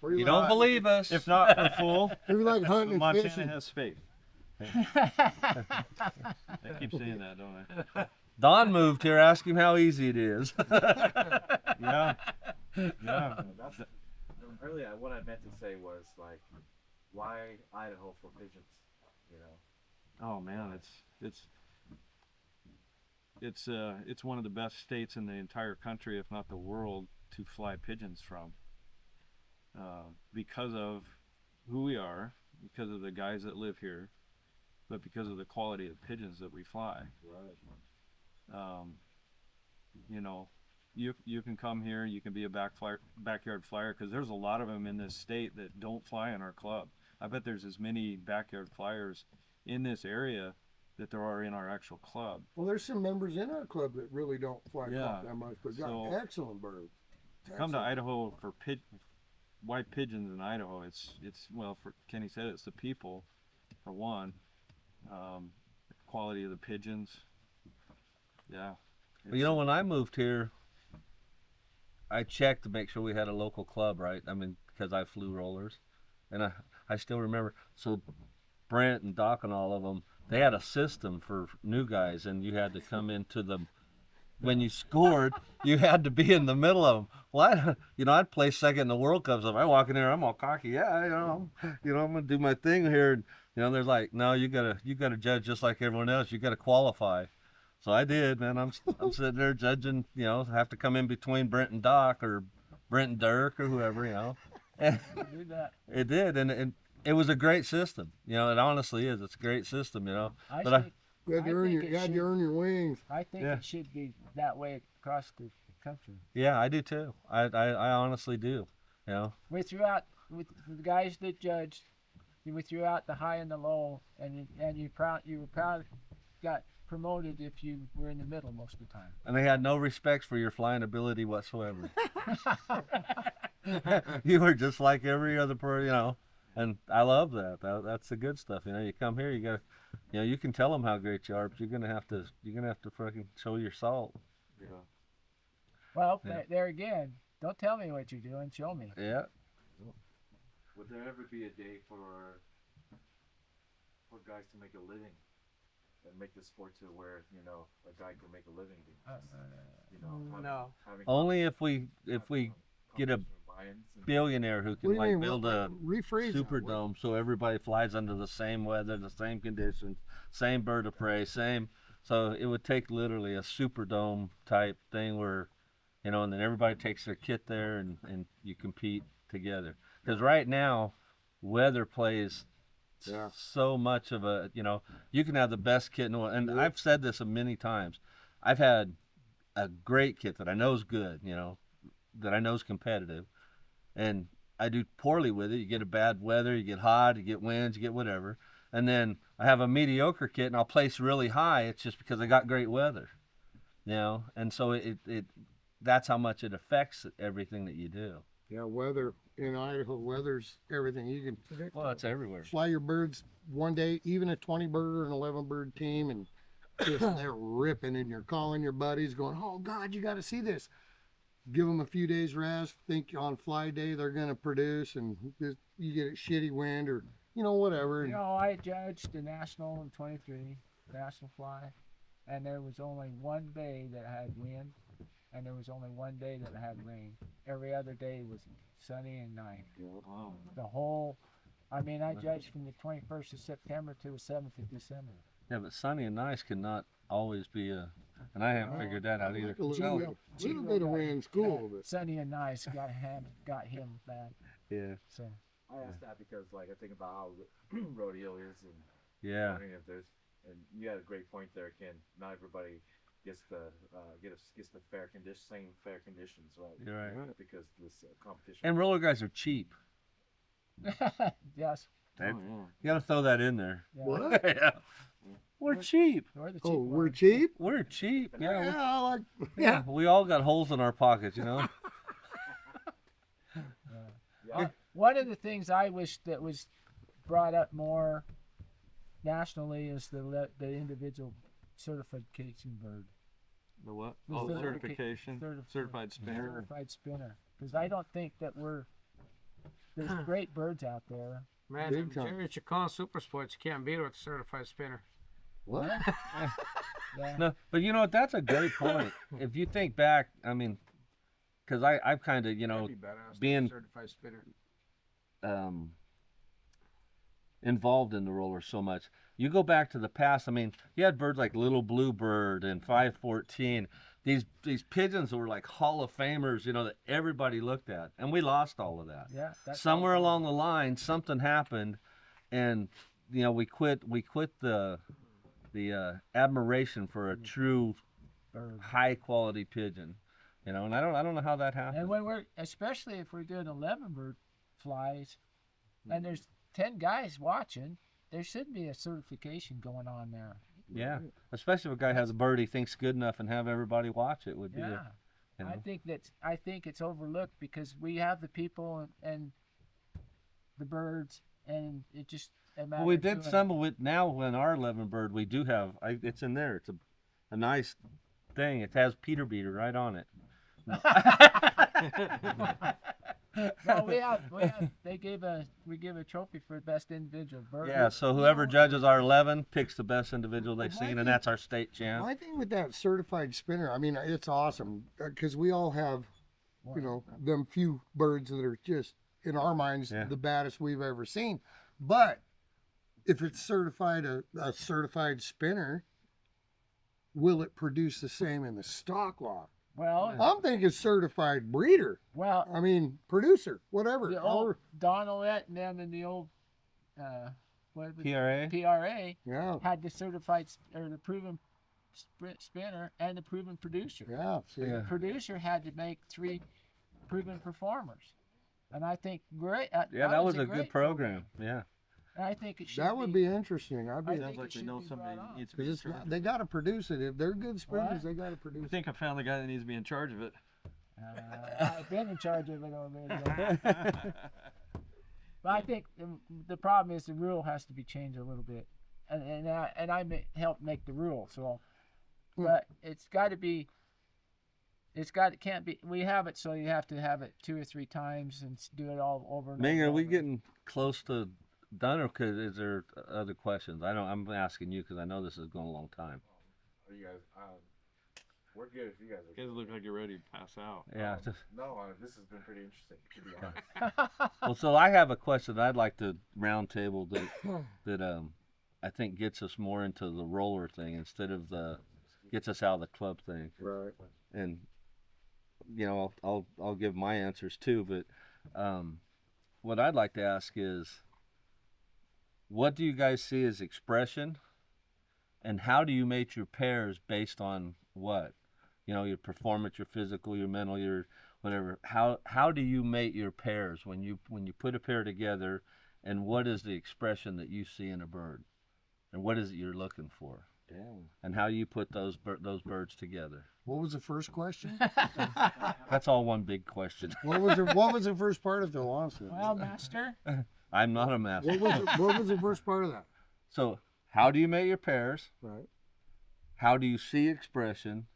Where you You don't like- believe us? If not, we're full. We like hunting and Montana fishing. has space. I keep saying that, don't I? Don moved here. Ask him how easy it is. Yeah. Yeah. That's really what I meant to say was like, why Idaho for pigeons? You know. Oh man, it's one of the best states in the entire country, if not the world, to fly pigeons from. Because of who we are, because of the guys that live here, but because of the quality of pigeons that we fly. Right. You know, you can come here, you can be a backyard flyer, because there's a lot of them in this state that don't fly in our club. I bet there's as many backyard flyers in this area that there are in our actual club. Well, there's some members in our club that really don't fly Yeah. crop that much, but got So- excellent birds. To come to Excellent. Idaho for white pigeons in Idaho, it's well, for Kenny said, it's the people, for one, the quality of the pigeons. Yeah. Well, you know, when I moved here, I checked to make sure we had a local club, right? I mean, because I flew rollers, and I still remember. So Brent and Doc and all of them, they had a system for new guys, and you had to come into the. When you scored, you had to be in the middle of them. Well, I'd play second in the World Cup. So if I walk in there, I'm all cocky. Yeah, I'm gonna do my thing here. And, they're like, no, you gotta judge just like everyone else. You gotta qualify. So I did, man. I'm sitting there judging. Have to come in between Brent and Doc or Brent and Dirk or whoever. And Do that. it did, and it was a great system. It honestly is. It's a great system. I But think, You had to I earn think your, it you had to should- earn your wings. I think Yeah. it should be that way across the country. Yeah, I do too. I honestly do. We threw out with the guys that judged. We threw out the high and the low, and you were proud, got promoted if you were in the middle most of the time. And they had no respect for your flying ability whatsoever. You were just like every other person, and I love that. That's the good stuff. You come here, you gotta, you can tell them how great you are, but you're gonna have to fucking show your salt. Well, Yeah. there again, don't tell me what you're doing. Show me. Yeah. Would there ever be a day for guys to make a living and make the sport to where a guy can make a living? No. Only if we get a competition buy-ins and- billionaire who What can do you mean? build a Rephrase that. Superdome so everybody flies under the same weather, the same conditions, same bird of prey, same. So it would take literally a Superdome type thing where, and then everybody takes their kit there and you compete together. Because right now, weather plays Yeah. so much of a, you can have the best kit in the world. And I've said this many times. I've had a great kit that I know is good, that I know is competitive. And I do poorly with it. You get a bad weather, you get hot, you get winds, you get whatever. And then I have a mediocre kit and I'll place really high. It's just because I got great weather, And so it that's how much it affects everything that you do. Yeah, weather in Idaho, weather's everything. You can predict. Well, it's everywhere. Fly your birds one day, even a 20-bird or an 11-bird team, and just they're ripping, and you're calling your buddies, going, "Oh God, you got to see this." Give them a few days rest. Think on fly day they're going to produce, and just, you get a shitty wind, or whatever. You know, I judged the national in 23, national fly, and there was only one day that had wind, and there was only one day that had rain. Every other day was sunny and nice. Wow. The whole, I mean, I judged from the 21st of September to the 7th of December. Yeah, but sunny and nice cannot always be a, and I haven't figured that out either. A little bit of wind's cool, but Sunny and nice got him bad. Yeah. So I asked that because, like, I think about how rodeo is, and Yeah. wondering if there's, and you had a great point there, Ken. Not everybody gets the gets the same fair conditions, right? You're right. Because this competition. And roller guys are cheap. yes, That- Oh, yeah. You gotta throw that in there. yeah. what? Yeah. We're cheap. We're the cheap Oh, we're ones. cheap. We're cheap. Yeah. Yeah, I like. Yeah. We all got holes in our pockets, you know. Yeah. One of the things I wish that was brought up more nationally is the individual certification bird. The what? The Oh, certifica- certification. certif- Certified spinner. Certified spinner. Because I don't think that there's great birds out there. Man, Big time. Jerry Chacon Super Sports, you can't beat it with a certified spinner. What? Yeah. No, but you know what? That's a great point. If you think back, I mean, because I've kind of, That'd be badass. to being- have a certified spinner. Involved in the roller so much. You go back to the past. I mean, you had birds like Little Bluebird and 514. These pigeons were like Hall of Famers, that everybody looked at, and we lost all of that. Yeah. That's Somewhere along the line, something happened, and we quit the admiration for a true bird. high quality pigeon. And I don't know how that happened. And when especially if we're doing 11 bird flies, and there's 10 guys watching, there should be a certification going on there. Yeah, especially if a guy has a bird he thinks good enough and have everybody watch it would be. Yeah. You know. I think it's overlooked because we have the people and the birds, and it just a matter Well, we of did doing some of it. Now, when our 11 bird, we do have. It's in there. It's a nice thing. It has Peter Beater right on it. No, we give a trophy for best individual bird. Yeah. So whoever judges our 11 picks the best individual they've Well, I seen, think- and that's our state champ. My thing with that certified spinner, I mean, it's awesome because we all have, them few birds that are just in our minds Yeah. the baddest we've ever seen. But if it's certified a certified spinner, will it produce the same in the stock loft? Well, I'm thinking certified breeder. well, I mean, producer, whatever. the old Donalette and then the old what was it? PRA. PRA Yeah, had the certified or the proven spinner and the proven producer. yeah. See, Yeah. The producer had to make 3 proven performers, and I think great. Yeah, that was a great good program. Yeah. And I think it should. that would be interesting. I I'd be, think Sounds it like they should know be somebody brought up. needs to be in because charge. they got to produce it. If they're good spinners, What? they got to I produce it. think I found the guy that needs to be in charge of it. I've been in charge of it already. But I think the problem is the rule has to be changed a little bit, and I help make the rule. So, but it's got to be. It can't be. We have it, so you have to have it 2 or 3 times and do it all over. And Ming, over are we and over. getting close to done, or is there other questions? I'm asking you because I know this is going a long time. Are you guys? We're good if you guys are. You guys look like you're ready to pass out. Yeah. No, this has been pretty interesting, to be honest. Well, so I have a question I'd like to round table that I think gets us more into the roller thing instead of gets us out of the club thing. Right. And I'll give my answers too, but what I'd like to ask is, what do you guys see as expression, and how do you mate your pairs based on what? Your performance, your physical, your mental, your whatever. How do you mate your pairs when you put a pair together, and what is the expression that you see in a bird, and what is it you're looking for? Damn. And how do you put those birds together? What was the first question? That's all one big question. What was the first part of the lawsuit? Well, master. I'm not a master. What was the first part of that? So, how do you mate your pairs? Right. How do you see expression?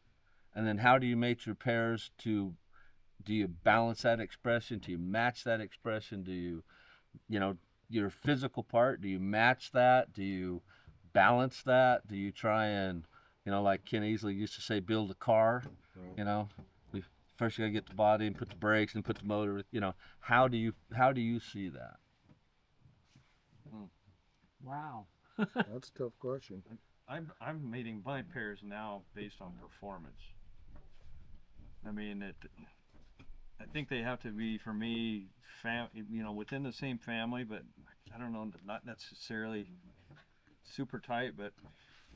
And then how do you mate your pairs do you balance that expression? Do you match that expression? Do your physical part? Do you match that? Do you balance that? Do you try and, like Ken Easley used to say, build a car? You know, first you gotta get the body and put the brakes and put the motor. How do you see that? Wow. That's a tough question. I'm mating my pairs now based on performance. I mean, I think they have to be, for me, within the same family, but I don't know, not necessarily super tight. But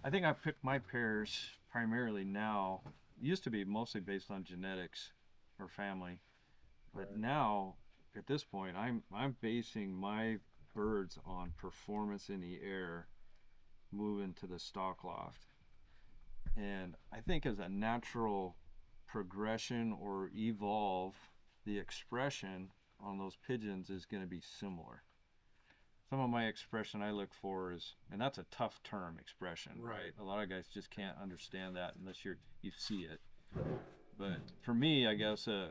I think I picked my pairs primarily now. It used to be mostly based on genetics or family, but now at this point, I'm basing my birds on performance in the air, moving to the stock loft. And I think as a natural progression or evolve, the expression on those pigeons is going to be similar. Some of my expression I look for is, and that's a tough term, expression, right? A lot of guys just can't understand that unless you see it. But for me, I guess a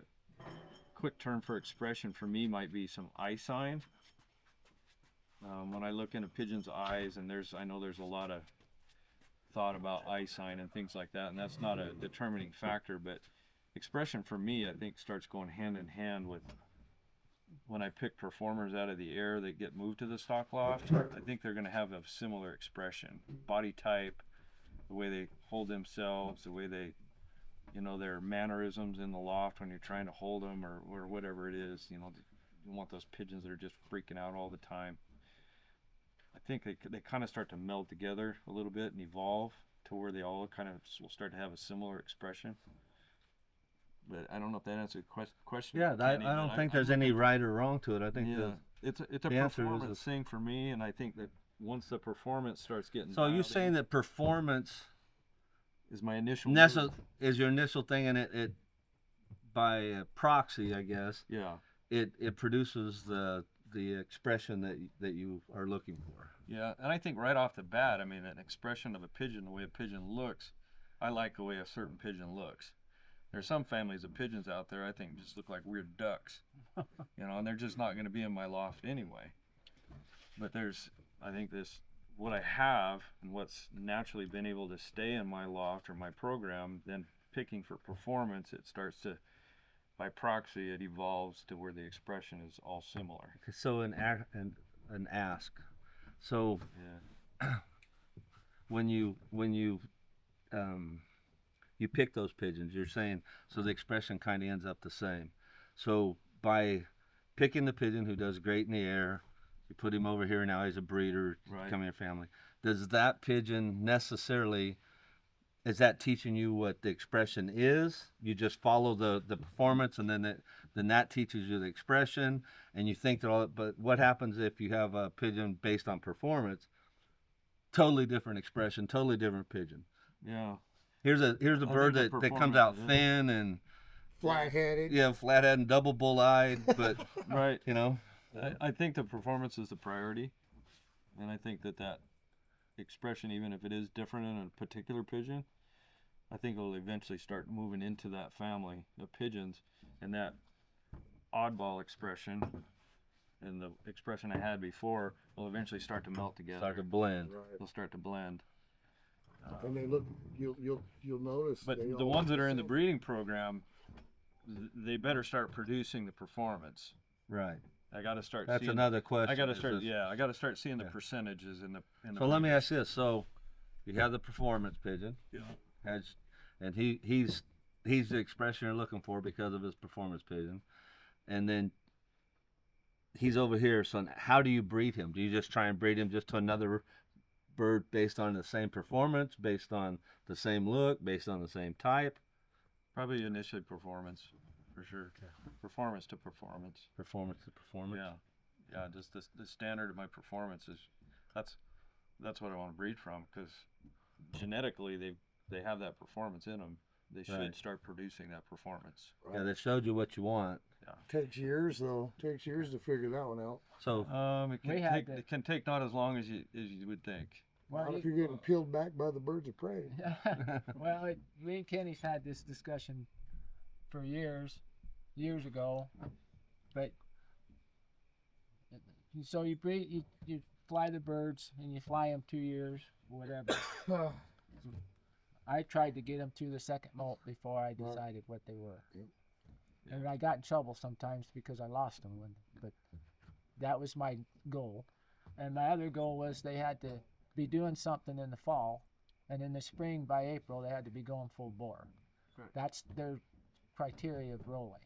quick term for expression for me might be some eye sign. When I look into pigeons' eyes, and I know there's a lot of thought about eye sign and things like that, and that's not a determining factor, but expression for me, I think, starts going hand in hand with when I pick performers out of the air that get moved to the stock loft. I think they're going to have a similar expression, body type, the way they hold themselves, the way they, their mannerisms in the loft when you're trying to hold them or whatever it is. You want those pigeons that are just freaking out all the time. I think they kind of start to meld together a little bit and evolve to where they all kind of will start to have a similar expression. But I don't know if that answers the question. Yeah, I don't think there's any right or wrong to it. I think it's a the answer is performance thing for me, and I think that once the performance starts getting so you're saying that performance is my initial is your initial thing, and it by proxy, I guess. Yeah. It produces the expression that you are looking for. Yeah, and I think right off the bat, I mean, an expression of a pigeon, the way a pigeon looks, I like the way a certain pigeon looks. There's some families of pigeons out there I think just look like weird ducks, and they're just not going to be in my loft anyway. But I think what I have and what's naturally been able to stay in my loft or my program, then picking for performance, it starts to, by proxy, it evolves to where the expression is all similar. So an ask. So when you pick those pigeons, you're saying so the expression kind of ends up the same. So by picking the pigeon who does great in the air, you put him over here, now he's a breeder, come in your family. Does that pigeon necessarily, is that teaching you what the expression is? You just follow the performance, and then that teaches you the expression, and you think that all. But what happens if you have a pigeon based on performance? Totally different expression, totally different pigeon. Yeah. Here's a bird that comes out thin and Flat-headed. Yeah, flat-headed and double bull-eyed, but right. I think the performance is the priority, and I think that expression, even if it is different in a particular pigeon, I think it'll eventually start moving into that family of pigeons, and that oddball expression and the expression I had before will eventually start to melt together. Start to blend. Right. They'll start to blend. And they look. You'll notice. But the ones that are in the breeding program, they better start producing the performance. Right. I got to start. That's seeing, another question. I got to start. I got to start seeing the percentages in the. So let me ask this: so you have the performance pigeon. Yeah. And he's the expression you're looking for because of his performance pigeon, and then he's over here. So how do you breed him? Do you just try and breed him just to another bird based on the same performance, based on the same look, based on the same type? Probably initially performance, for sure. Okay. Performance to performance. Performance to performance. Yeah. Just the standard of my performance is that's what I want to breed from, because genetically they have that performance in them. They should start producing that performance. Right. Yeah, they showed you what you want. Yeah. Takes years though. Takes years to figure that one out. So it can take not as long as you would think. Well, if you're getting peeled back by the birds of prey. Well, me and Kenny's had this discussion for years ago, but So you breed, you fly the birds and you fly them 2 years, whatever. I tried to get them through the second molt before I decided what they were. Yep. And I got in trouble sometimes because I lost them. But that was my goal. And my other goal was they had to be doing something in the fall. And in the spring, by April, they had to be going full bore. Right. That's their criteria of rolling,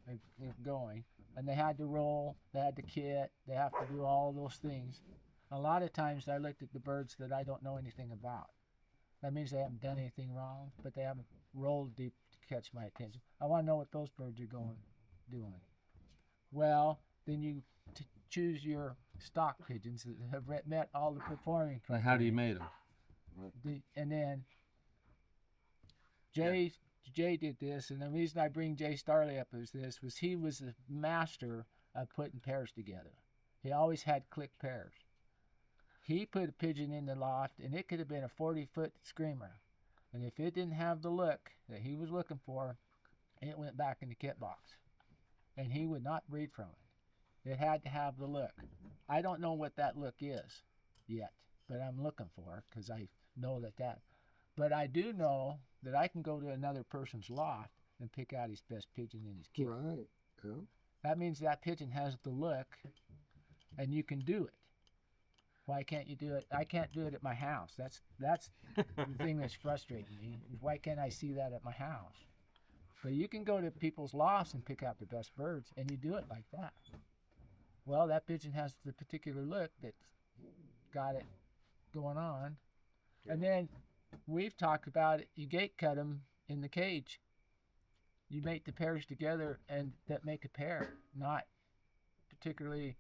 of going. And they had to roll, they had to kit, they have to do all those things. A lot of times I looked at the birds that I don't know anything about. That means they haven't done anything wrong, but they haven't rolled deep to catch my attention. I want to know what those birds are doing. Well, then you choose your stock pigeons that have met all the performing Like, how do you mate them? and then Jay did this, and the reason I bring Jay Starley up is this, was he was the master of putting pairs together. He always had click pairs. He put a pigeon in the loft, and it could have been a 40-foot screamer. And if it didn't have the look that he was looking for, it went back in the kit box. And he would not breed from it. It had to have the look. I don't know what that look is yet, but I'm looking for it because I know that. But I do know that I can go to another person's loft and pick out his best pigeon in his kit. Right. Yeah. That means that pigeon has the look, and you can do it. Why can't you do it? I can't do it at my house. That's the thing that's frustrating me. Why can't I see that at my house? But you can go to people's lofts and pick out the best birds, and you do it like that. Well, that pigeon has the particular look that's got it going on. And then we've talked about it. You gate cut them in the cage. You mate the pairs together and that make a pair, not particularly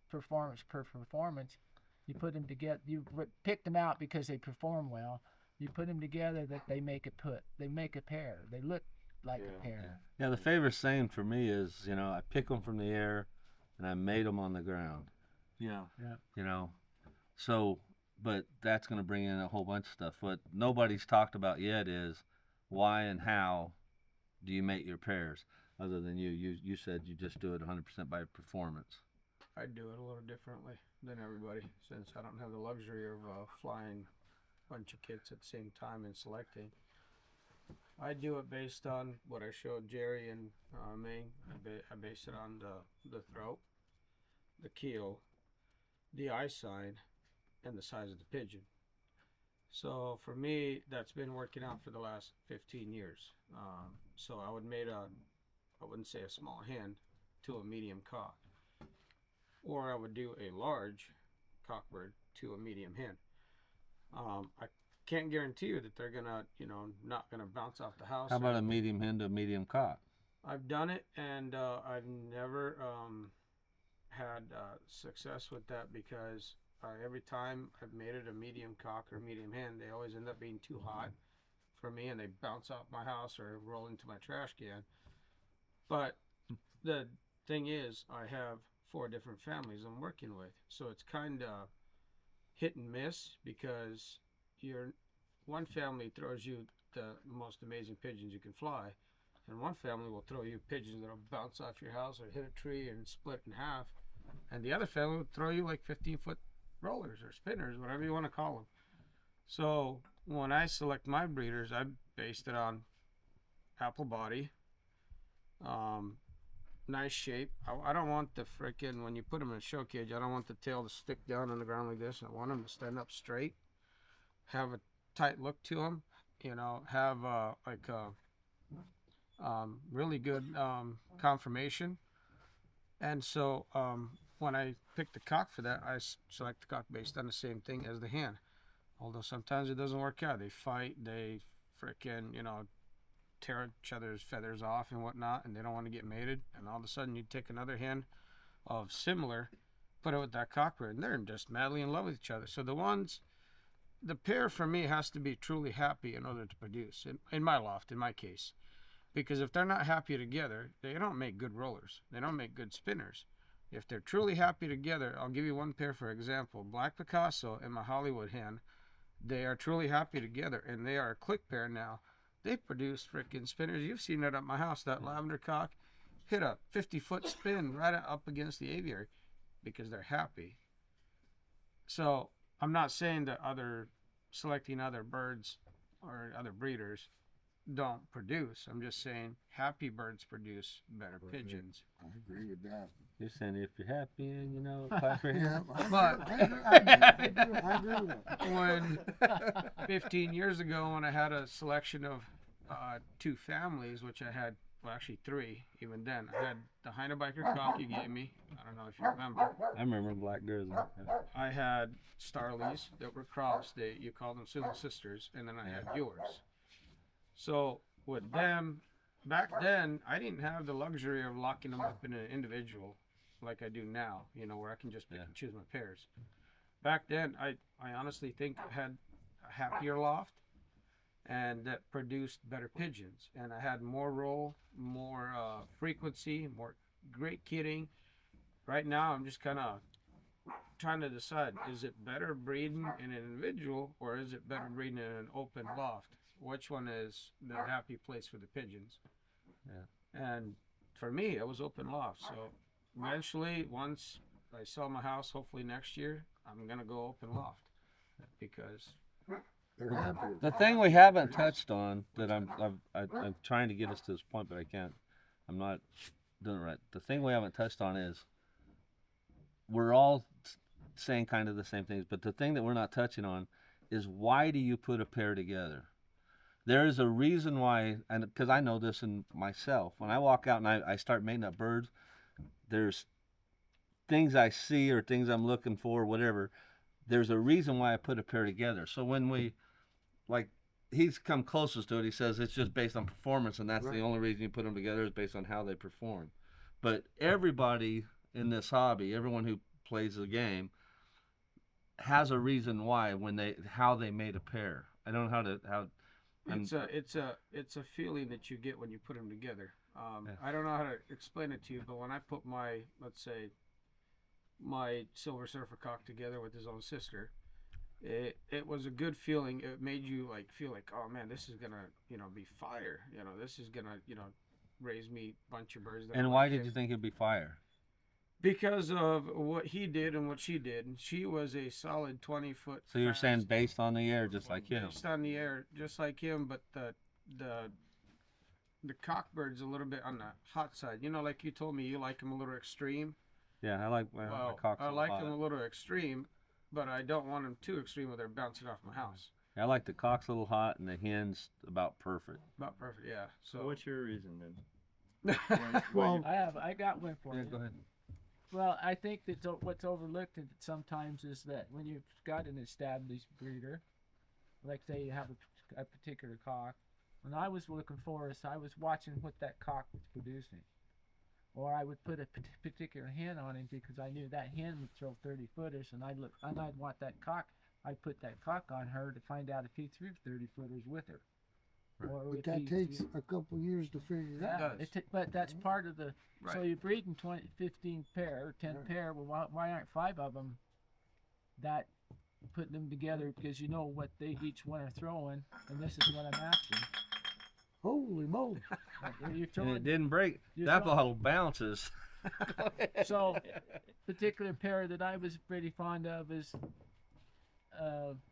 performance per performance. You put them together. You pick them out because they perform well. You put them together that they make a pair. They look like a pair. Yeah, the favorite saying for me is, I pick them from the air and I mate them on the ground. Yeah. So, but that's going to bring in a whole bunch of stuff. What nobody's talked about yet is why and how do you mate your pairs, other than you said you just do it 100% by performance. I do it a little differently than everybody, since I don't have the luxury of flying a bunch of kits at the same time and selecting. I do it based on what I showed Jerry and Ming. I base it on the throat, the keel, the eye sign, and the size of the pigeon. So for me, that's been working out for the last 15 years. So I would mate I wouldn't say a small hen, to a medium cock. Or I would do a large cockbird to a medium hen. I can't guarantee you that they're gonna, not gonna bounce off the house. How about a medium hen to a medium cock? I've done it, and I've never had success with that, because every time I've mated a medium cock or medium hen, they always end up being too hot for me, and they bounce off my house or roll into my trash can. But the thing is, I have 4 different families I'm working with, so it's kind of hit and miss, because one family throws you the most amazing pigeons you can fly, and one family will throw you pigeons that'll bounce off your house or hit a tree and split in half, and the other family will throw you like 15-foot rollers or spinners, whatever you want to call them. So when I select my breeders, I based it on apple body, nice shape. I don't want the frickin', when you put them in a show cage, I don't want the tail to stick down on the ground like this. I want them to stand up straight, have a tight look to them, have really good conformation. And so when I pick the cock for that, I select the cock based on the same thing as the hen. Although sometimes it doesn't work out. They fight, they frickin', tear each other's feathers off and whatnot, and they don't want to get mated, and all of a sudden you take another hen of similar, put it with that cockbird, and they're just madly in love with each other. So the pair for me has to be truly happy in order to produce, in my loft, in my case, because if they're not happy together, they don't make good rollers, they don't make good spinners. If they're truly happy together, I'll give you one pair for example. Black Picasso and my Hollywood hen, they are truly happy together, and they are a click pair now. They produce freaking spinners. You've seen it at my house. That lavender cock hit a 50-foot spin right up against the aviary. because they're happy. So I'm not saying that selecting other birds or other breeders don't produce. I'm just saying happy birds produce better pigeons. I agree with that. You're saying if you're happy and you know, clap your Yeah, hands. But I agree with that. when 15 years ago, when I had a selection of 2 families, which I had, well, actually 3, even then, I had the Heinebiker cock you gave me. I don't know if you remember. I remember Black Grizzly. I had Starlies that were crossed. You called them Silver Sisters, and then I had yours. So with them, back then, I didn't have the luxury of locking them up in an individual like I do now, you know, where I can just pick and choose my pairs. Back then, I honestly think I had a happier loft and that produced better pigeons. And I had more roll, more frequency, more great kidding. Right now, I'm just kind of trying to decide, is it better breeding in an individual or is it better breeding in an open loft? Which one is the happy place for the pigeons? Yeah. And for me, it was open loft. So eventually, once I sell my house, hopefully next year, I'm going to go open loft because They're happy. The thing we haven't touched on that I'm trying to get us to this point, but I can't. I'm not doing it right. The thing we haven't touched on is we're all saying kind of the same things, but the thing that we're not touching on is why do you put a pair together? There is a reason why, and because I know this in myself. When I walk out and I start mating up birds, there's things I see or things I'm looking for, whatever. There's a reason why I put a pair together. So when we, like, he's come closest to it, he says it's just based on performance, and that's Right. the only reason you put them together is based on how they perform. But everybody in this hobby, everyone who plays the game, has a reason why how they made a pair. I don't know how. it's a feeling that you get when you put them together. I don't know how to explain it to you, but when I put let's say, my Silver Surfer cock together with his own sister, it was a good feeling. It made you feel like, oh man, this is gonna be fire. This is gonna raise me a bunch of birds. And why did you think it'd be fire? Because of what he did and what she did. She was a solid 20-foot. So you're saying based on the air, just like him. Based on the air, just like him, but the cockbird's a little bit on the hot side. Like you told me, you like him a little extreme. Yeah, I like my cocks. I like them a little extreme, but I don't want them too extreme where they're bouncing off my house. I like the cocks a little hot and the hens about perfect. About perfect, yeah. So what's your reason then? Well, I got one for you. Go ahead. Well, I think that what's overlooked sometimes is that when you've got an established breeder, like say you have a particular cock, when I was looking for us, I was watching what that cock was producing. Or I would put a particular hen on him because I knew that hen would throw 30 footers, and I'd want that cock. I'd put that cock on her to find out if he threw 30 footers with her. Or but if that he takes threw- a couple years to figure it out. does. but that's part of the. So Right. you're breeding 15 pair, or 10 pair. Well, why aren't 5 of them? That putting them together because you know what they each one are throwing, and this is what I'm after. Holy moly! You're And throwing, it didn't break. you're That throwing- bottle bounces. So, particular pair that I was pretty fond of is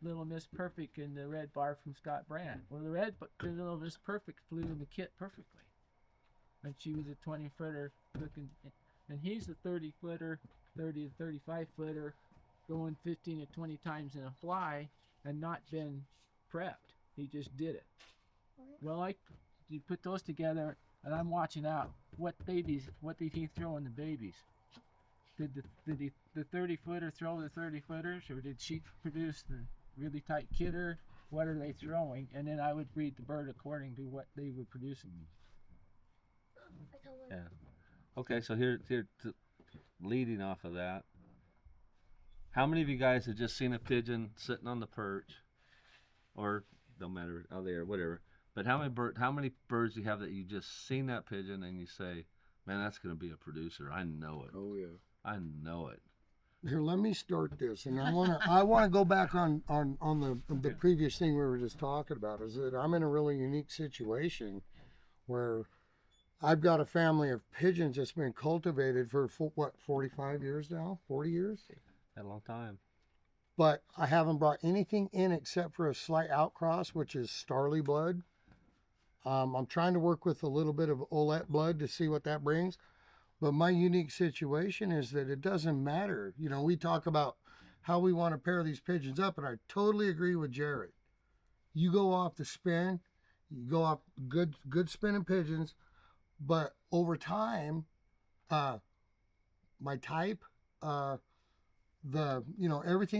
Little Miss Perfect and the red bar from Scott Brandt. Well, the Little Miss Perfect flew in the kit perfectly, and she was a 20-footer looking, and he's a 30-footer, 30 to 35-footer, going 15 to 20 times in a fly, and not been prepped. He just did it. Well, you put those together, and I'm watching out what did he throw in the babies? Did the 30-footer throw the 30-footers, or did she produce the really tight kidder? What are they throwing? And then I would breed the bird according to what they were producing. Yeah. Okay, so here leading off of that, how many of you guys have just seen a pigeon sitting on the perch, or don't matter out there, whatever? But how many birds do you have that you just seen that pigeon and you say, man, that's going to be a producer. I know it. Oh yeah. I know it. Here, let me start this, and I wanna go back on the previous thing we were just talking about. Is that I'm in a really unique situation where I've got a family of pigeons that's been cultivated for what, 45 years now, 40 years. Had a long time. But I haven't brought anything in except for a slight outcross, which is Starly blood. I'm trying to work with a little bit of Olette blood to see what that brings. But my unique situation is that it doesn't matter. You know, we talk about how we want to pair these pigeons up, and I totally agree with Jarod. You go off the spin, you go off good spinning pigeons, but over time, my type, everything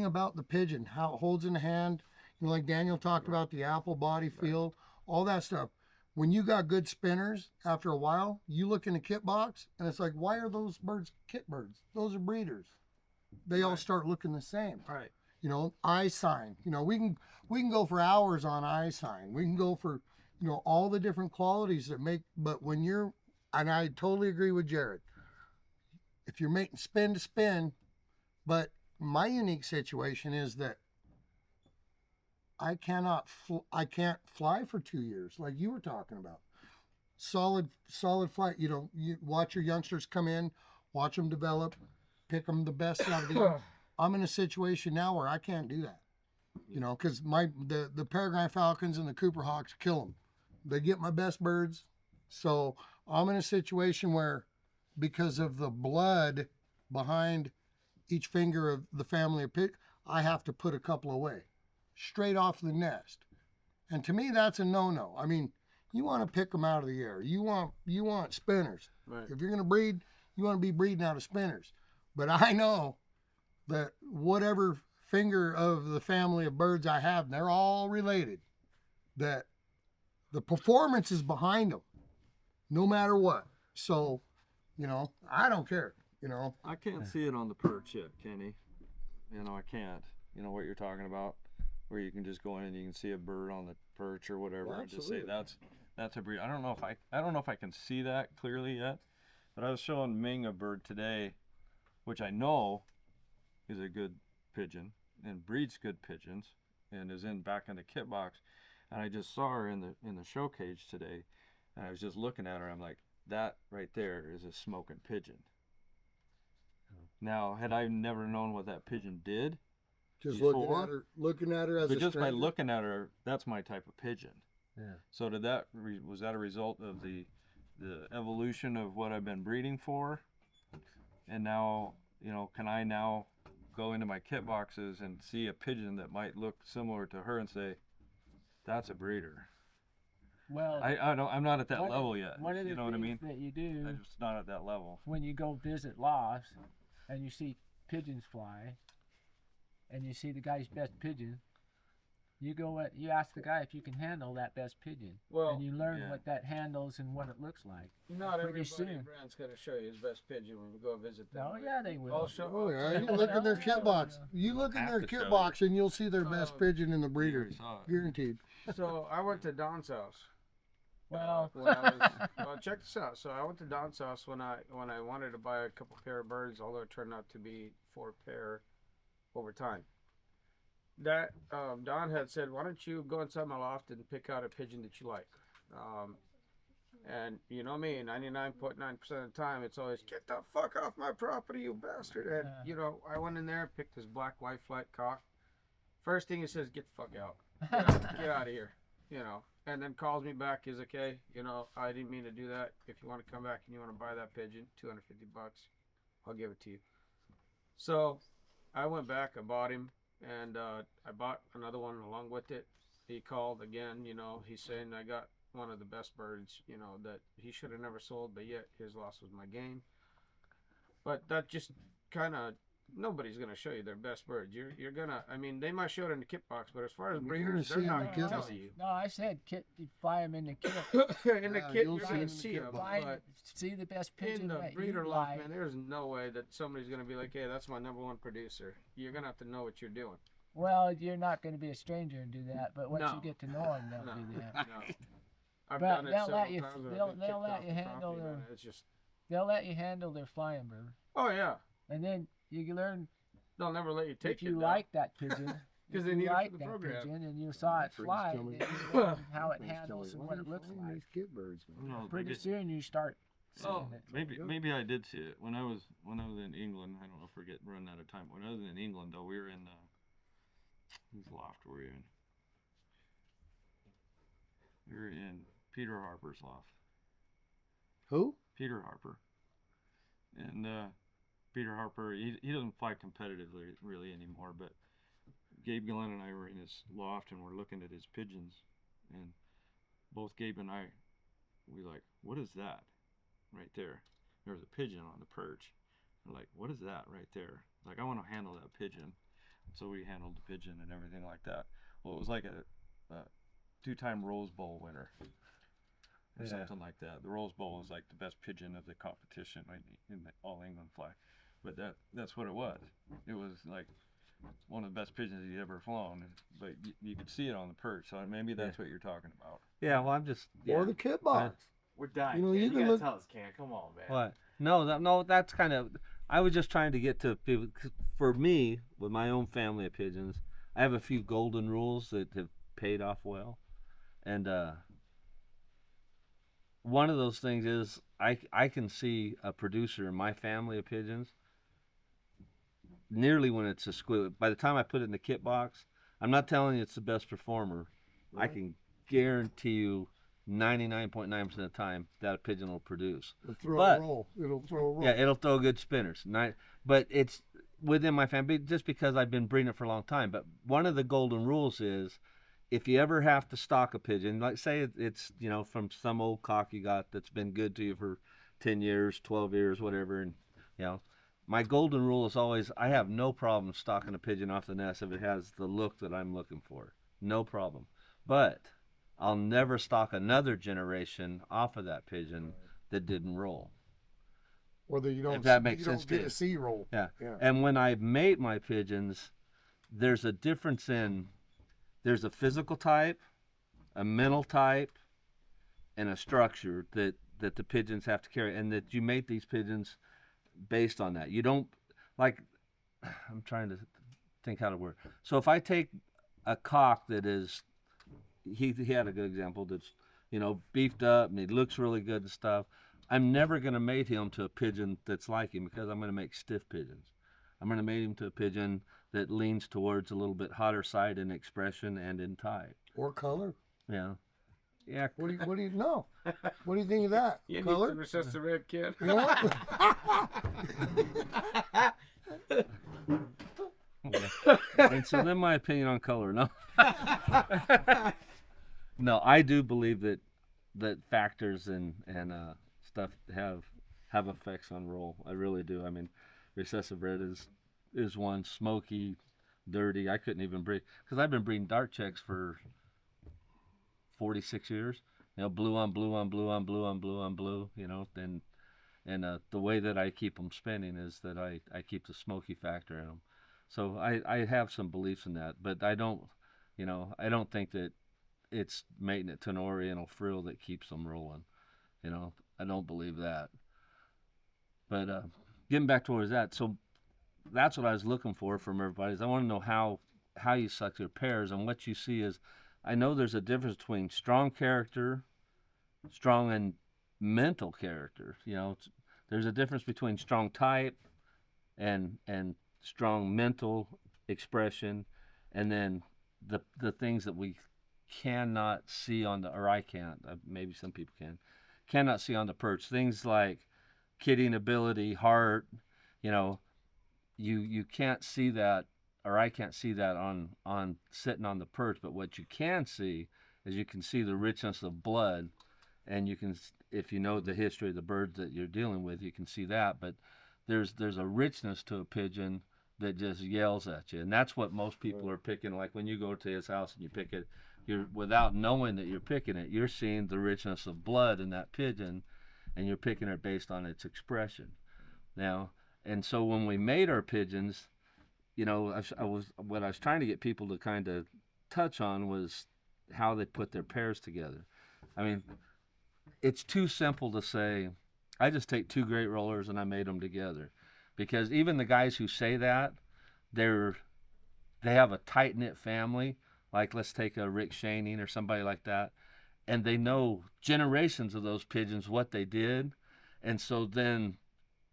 about the pigeon, how it holds in the hand, like Daniel talked about the apple body feel, all that stuff. When you got good spinners, after a while, you look in the kit box and it's like, why are those birds kit birds? Those are breeders. They all start looking the same. Right. Eye sign. We can go for hours on eye sign. We can go for, all the different qualities that make, but when and I totally agree with Jarod. If you're making spin to spin, but my unique situation is that I can't fly for 2 years like you were talking about. Solid flight. You watch your youngsters come in, watch them develop, pick them the best out of the. I'm in a situation now where I can't do that. Because the Peregrine Falcons and the Cooper Hawks kill them. They get my best birds, so I'm in a situation where, because of the blood behind each finger of the family of pig, I have to put a couple away, straight off the nest. And to me, that's a no-no. I mean, you want to pick them out of the air. You want spinners. Right. If you're going to breed, you want to be breeding out of spinners. But I know that whatever finger of the family of birds I have, they're all related, that the performance is behind them, no matter what. So, I don't care. I can't see it on the perch yet, Kenny. I can't. What you're talking about, where you can just go in and you can see a bird on the perch or whatever, and just say that's a breed. I don't know if I can see that clearly yet, but I was showing Ming a bird today, which I know is a good pigeon and breeds good pigeons and is back in the kit box, and I just saw her in the show cage today, and I was just looking at her. I'm like, that right there is a smoking pigeon. Now, had I never known what that pigeon did, Just before, looking at her as but a just by stranger. looking at her, that's my type of pigeon. Yeah. So was that a result of the evolution of what I've been breeding for? And now, can I now go into my kit boxes and see a pigeon that might look similar to her and say, that's a breeder? Well, I'm not at that one of- level yet. one of the You know what I mean? things that you do I'm just not at that level. when you go visit lofts and you see pigeons fly and you see the guy's best pigeon, you ask the guy if you can handle that best pigeon. Well, and you learn yeah. what that handles and what it looks like. not pretty everybody soon. Brand's going to show you his best pigeon when we go visit them. Oh yeah, they will. I'll show. Oh yeah, you I'll look in their Yeah. kit box. You look in Have their to kit show box and you'll see their best pigeon in the You breeder. already saw it. Guaranteed. So I went to Don's house. Well, When I was, well, check this out. So I went to Don's house when I wanted to buy a couple pair of birds, although it turned out to be 4 pair over time. That Don had said, why don't you go inside my loft and pick out a pigeon that you like? And you know me, 99.9% of the time, it's always, get the fuck off my property, you bastard. And, I went in there, picked this black white flight cock. First thing he says, get the fuck out. Get out of here. And then calls me back, is okay. I didn't mean to do that. If you want to come back and you want to buy that pigeon, $250, I'll give it to you. So I went back, I bought him, and I bought another one along with it. He called again, he's saying I got one of the best birds, that he should have never sold, but yet his loss was my gain. But that just kind of, nobody's going to show you their best birds. You're going to, they might show it in the kit box, but as far as You're breeders, gonna they're see not it in going the to kit tell you. no, I said kit. You fly them in the kit. In the Yeah, kit, you'll you're see going it in to the see kit them, box. Find, see the best but in pigeon the that breeder you loft, like. man, there's no way that somebody's going to be like, hey, that's my #1 producer. You're going to have to know what you're doing. Well, you're not going to be a stranger and do that, but once No. you get to know them, they'll No. do that. No. I've But done it they'll several let you- times. and I've they'll been let kicked you off the handle property, their- man. It's just, They'll let you handle their flying bird, oh yeah, and then you learn they'll never let you take if you it. like that pigeon. 'Cause if they you need it for like the that program. pigeon and you saw it Freeze fly, tell me- then you learn how it Please tell handles me, and why what are it you looks flying like. these kit birds, man? No, they Pretty get- soon you start Oh, seeing it. maybe I did see it when I was in England. I don't know if we're getting running out of time. When I was in England, though, we were in whose loft were we in? We were in Peter Harper's loft. Who? Peter Harper, and Peter Harper, he doesn't fly competitively really anymore. But Gabe Glenn and I were in his loft and we're looking at his pigeons, and both Gabe and I, we like, what is that? Right there. There was a pigeon on the perch. We're like, what is that right there? Like, I want to handle that pigeon. So we handled the pigeon and everything like that. Well, it was like a two-time Rose Bowl winner or something like that. The Rose Bowl was like the best pigeon of the competition in the All England flag. But that's what it was. It was like one of the best pigeons he'd ever flown. But you could see it on the perch. So maybe that's what you're talking about. Yeah, well, I'm just. Yeah. Or the kit box. We're dying. You know, Ken. you You can gotta look- tell us, Ken. Come on, man. What? No, that's kind of. I was just trying to get to people. 'Cause for me, with my own family of pigeons, I have a few golden rules that have paid off well, and one of those things is I can see a producer in my family of pigeons. Nearly when it's a squeal. By the time I put it in the kit box, I'm not telling you it's the best performer. I can guarantee you 99.9% of the time that a pigeon will produce. It'll throw But- a roll. It'll throw a roll. Yeah, it'll throw good spinners. But it's within my family just because I've been breeding it for a long time. But one of the golden rules is if you ever have to stock a pigeon, like say it's from some old cock you got that's been good to you for 10 years, 12 years, whatever, and my golden rule is always I have no problem stocking a pigeon off the nest if it has the look that I'm looking for. No problem. But I'll never stock another generation off of that pigeon that didn't roll. Or that you don't. If that makes you sense don't to get you. a C roll. Yeah. Yeah. And when I mate my pigeons, there's a difference there's a physical type, a mental type, and a structure that the pigeons have to carry, and that you mate these pigeons based on that. You don't I'm trying to think how to word. So if I take a cock that is he had a good example that's beefed up and he looks really good and stuff, I'm never going to mate him to a pigeon that's like him because I'm going to make stiff pigeons. I'm going to mate him to a pigeon that leans towards a little bit hotter side in expression and in type. Or color. Yeah. What do you know? What do you think of that? You need Color? some assess the red kid. You know what? And so then my opinion on color. No. No, I do believe that factors and stuff have effects on roll. I really do. I mean, recessive red is one. Smoky, dirty. I couldn't even breed because I've been breeding dark checks for 46 years. Blue on blue on blue on blue on blue on blue. And the way that I keep them spinning is that I keep the smoky factor in them. So I have some beliefs in that, but I don't think that it's mating it to an oriental frill that keeps them rolling. I don't believe that. But getting back to where I was at, so that's what I was looking for from everybody. Is I want to know how you select your pairs, and what you see is, I know there's a difference between strong character, strong and mental character. There's a difference between strong type and strong mental expression, and then the things that we cannot see or I can't, maybe some people cannot see on the perch. Things like kidding ability, heart, you can't see that, or I can't see that on sitting on the perch. But what you can see is you can see the richness of blood, and you can, if you know the history of the birds that you're dealing with, you can see that. But there's a richness to a pigeon that just yells at you, and that's what most people are picking. Like when you go to his house and you pick it, you're, without knowing that you're picking it, you're seeing the richness of blood in that pigeon, and you're picking it based on its expression. Now, and so when we made our pigeons, what I was trying to get people to kind of touch on was how they put their pairs together. I mean, it's too simple to say, I just take two great rollers and I made them together. Because even the guys who say that, they're they have a tight knit family. Like let's take a Rick Shaning or somebody like that, and they know generations of those pigeons what they did, and so then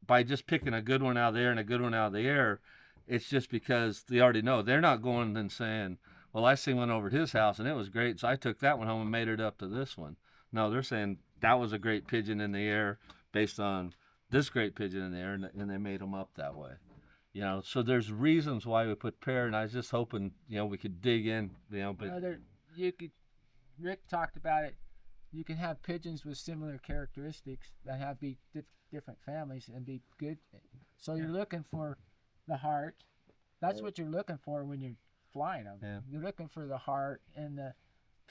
by just picking a good one out of the air and a good one out of the air, it's just because they already know. They're not going and saying, well, I seen one over at his house and it was great, so I took that one home and made it up to this one. No, they're saying that was a great pigeon in the air based on this great pigeon in the air, and they made them up that way. You know, so there's reasons why we put pair, and I was just hoping, you know, we could dig in, you know, but You could. Rick talked about it. You can have pigeons with similar characteristics that have different families and be good. So you're looking for the heart. That's what you're looking for when you're flying them. Yeah. You're looking for the heart and the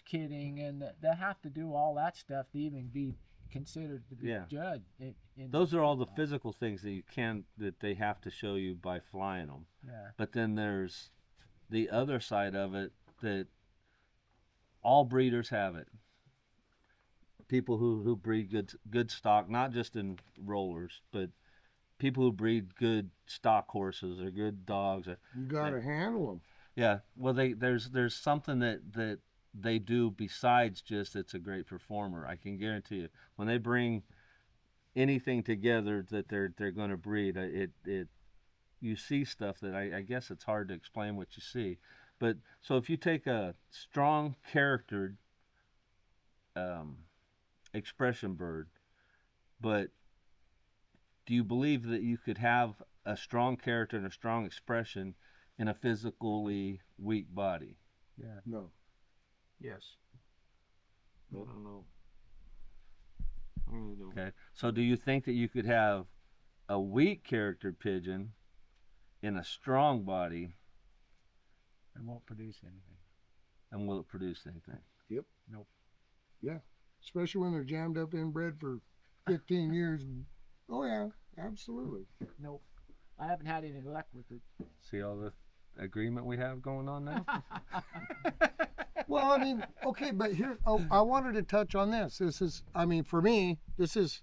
kidding, and they have to do all that stuff to even be considered to be Yeah. judged. those are all the physical things that they have to show you by flying them. Yeah. But then there's the other side of it that all breeders have it. People who breed good stock, not just in rollers, but people who breed good stock horses or good dogs. You got to handle them. Yeah, well, there's something that they do besides just it's a great performer. I can guarantee you, when they bring anything together that they're going to breed, it you see stuff that I guess it's hard to explain what you see. But so if you take a strong charactered expression bird, but do you believe that you could have a strong character and a strong expression in a physically weak body? Yeah. No. Yes. I don't know. I really don't. Okay, so do you think that you could have a weak charactered pigeon in a strong body, It won't produce anything. and will it produce anything? Especially when they're jammed up inbred for 15 years. Oh yeah, absolutely. Nope. I haven't had any luck with it. See all the agreement we have going on now? Well, I mean, okay, but here, I wanted to touch on this. This is, I mean, for me, this is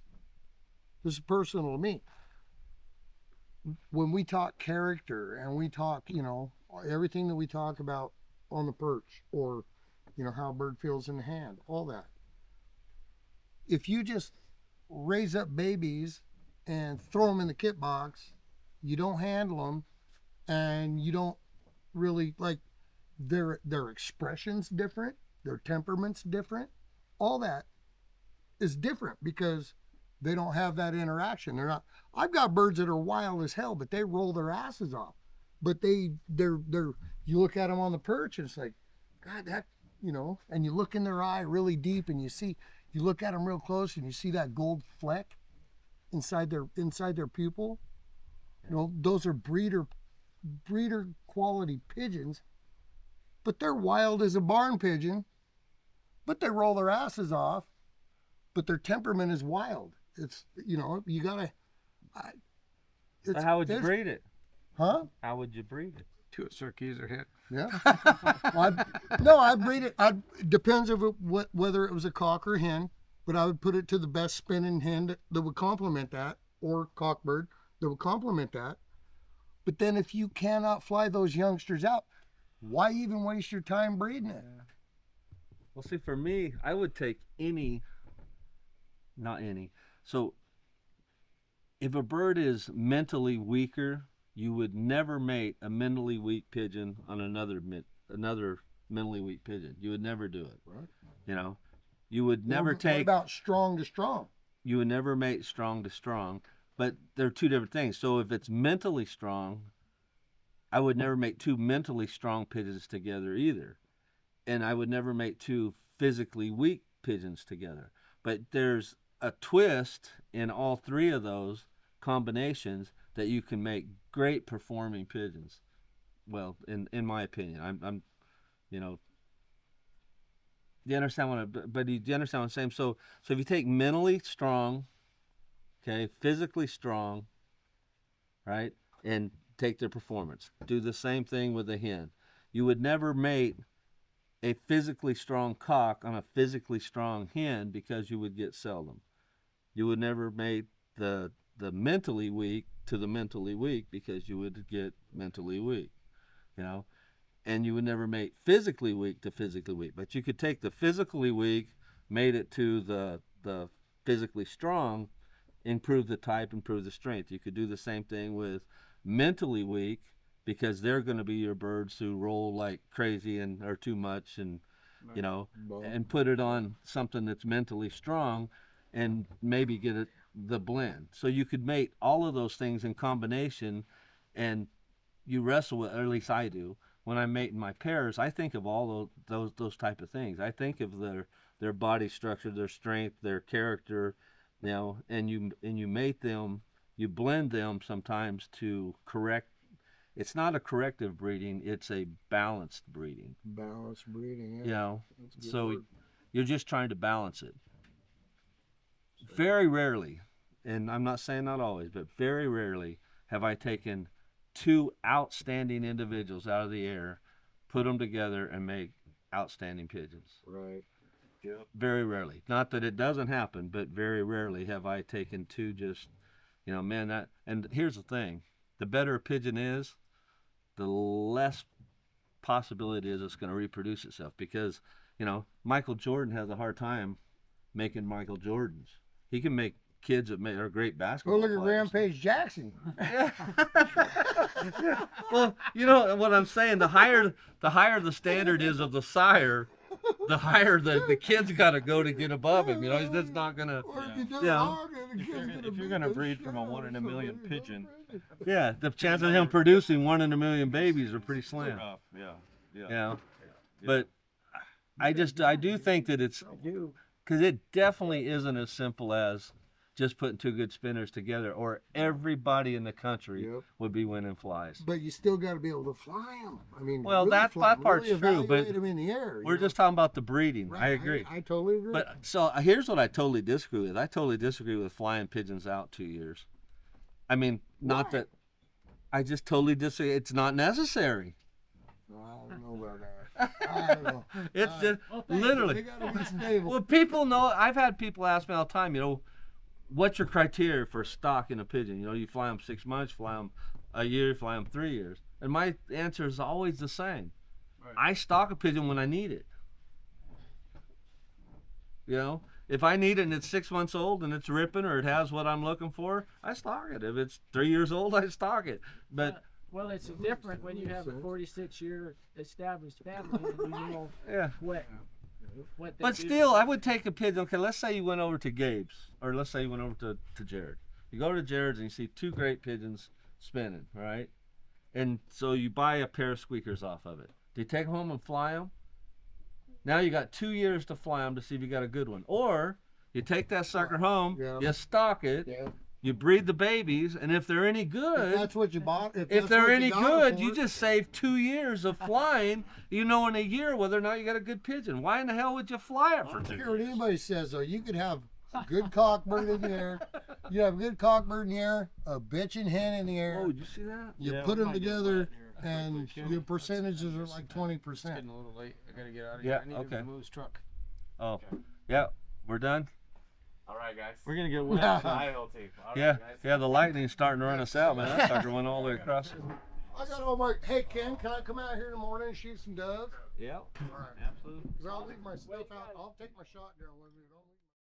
personal to me. When we talk character and we talk, you know, everything that we talk about on the perch, or, you know, how a bird feels in the hand, all that. If you just raise up babies and throw them in the kit box, you don't handle them, and you don't really, like, their expression's different, their temperament's different, all that is different because they don't have that interaction. They're not. I've got birds that are wild as hell, but they roll their asses off. But they're you look at them on the perch and it's like, God, that, you know, and you look in their eye really deep and you look at them real close and you see that gold fleck inside their pupil. You know, those are breeder quality pigeons, but they're wild as a barn pigeon, but they roll their asses off, but their temperament is wild. It's, you know, you gotta. So how would you breed it? Huh? How would you breed it? To a circuser hit. Yeah. I'd breed it. Depends of whether it was a cock or hen, but I would put it to the best spinning hen that would complement that, or cockbird that would complement that. But then if you cannot fly those youngsters out, why even waste your time breeding it? Well, see, for me, I would take not any. So if a bird is mentally weaker, you would never mate a mentally weak pigeon on another mentally weak pigeon. You would never do it. Right. You know, you would never What take. about strong to strong? You would never mate strong to strong, but they're two different things. So if it's mentally strong, I would never make two mentally strong pigeons together either, and I would never make two physically weak pigeons together. But there's a twist in all three of those combinations that you can make great performing pigeons. Well, in my opinion, I'm you know, do you understand do you understand what I'm saying? So if you take mentally strong, okay, physically strong, right, and take their performance, do the same thing with a hen. You would never mate a physically strong cock on a physically strong hen because you would get seldom. You would never mate the mentally weak to the mentally weak because you would get mentally weak, you know. and you would never mate physically weak to physically weak. But you could take the physically weak, mate it to the physically strong, improve the type, improve the strength. You could do the same thing with mentally weak, because they're going to be your birds who roll like crazy and are too much, and you know, and put it on something that's mentally strong, and maybe get it the blend. So you could mate all of those things in combination, and you wrestle with, or at least I do, when I'm mating my pairs. I think of all those type of things. I think of their body structure, their strength, their character, you know, and you mate them, you blend them sometimes to correct. It's not a corrective breeding, it's a balanced breeding. Balanced breeding, yeah. You know, That's a good so word. you're just trying to balance it. Very rarely, and I'm not saying not always, but very rarely have I taken two outstanding individuals out of the air, put them together, and make outstanding pigeons. Right. Very rarely. Not that it doesn't happen, but very rarely have I taken two just, you know, man, that. And here's the thing: the better a pigeon is, the less possibility is it's going to reproduce itself, because, you know, Michael Jordan has a hard time making Michael Jordans. He can make kids that are great basketball Well, look at players. Rampage Jackson. Well, you know what I'm saying, the higher the standard is of the sire, the higher the kid's got to go to get above him. You know, he's just not going to. Or if you do it Yeah. wrong, the kid's gonna If you're beat going to the breed shit from a out of 1 in a million somebody. pigeon, Yeah, the chance of him producing 1 in a million babies are pretty slim. rough. Yeah. You know, but I do think that it's, because it definitely isn't as simple as just putting two good spinners together, or everybody in the country Yep. would be winning flies. But you still got to be able to fly them. I mean, Well, really that fly 'em, part's really true, but evaluate 'em in the air. We're you just know? talking about the breeding. Right, I agree. I totally agree. But so here's what I totally disagree with. I totally disagree with flying pigeons out 2 years. I mean, not Why? that. I just totally disagree. It's not necessary. No, I don't know about that. I don't know. It's just They literally. got to be stable. Well, people know. I've had people ask me all the time. You know, what's your criteria for stock in a pigeon? You know, you fly them 6 months, fly them a year, fly them 3 years. And my answer is always the same. Right. I stock a pigeon when I need it. You know, if I need it and it's 6 months old and it's ripping, or it has what I'm looking for, I stock it. If it's 3 years old, I stock it. But Well, it's different when you have a 46-year established family and you know yeah. what they But do. still, I would take a pigeon. Okay, let's say you went over to Gabe's, or let's say you went over to Jared. You go to Jared's and you see two great pigeons spinning, right? And so you buy a pair of squeakers off of it. Do you take them home and fly them? Now you got 2 years to fly them to see if you got a good one. Or you take that sucker home, Yeah. you stock it, Yeah. you breed the babies, and if they're any If good, that's what you bought, if that's they're what any got it good, for, you just save 2 years of flying. You know in a year whether or not you got a good pigeon. Why in the hell would you fly it for I 2 don't care what years? anybody says though. You could have a good cockbird in the air. You have a good cockbird in the air, a bitchin' hen in the air. Oh, did you see that? You Yeah, put we them might get together, that here. and your percentages are like 20%. It's getting a little late. I gotta get out of Yeah, here. I need okay. to move his truck. Oh, yeah, we're done. All right, guys. We're going to get wet. Idaho team. All right, Yeah, guys. yeah, the lightning's starting to run us out, man. That sucker went all the way across it. I got all my. Hey Ken, can I come out here in the morning and shoot some doves? Yeah, All right. absolutely. 'Cause I'll leave my stuff out. I'll take my shotgun with me. Don't leave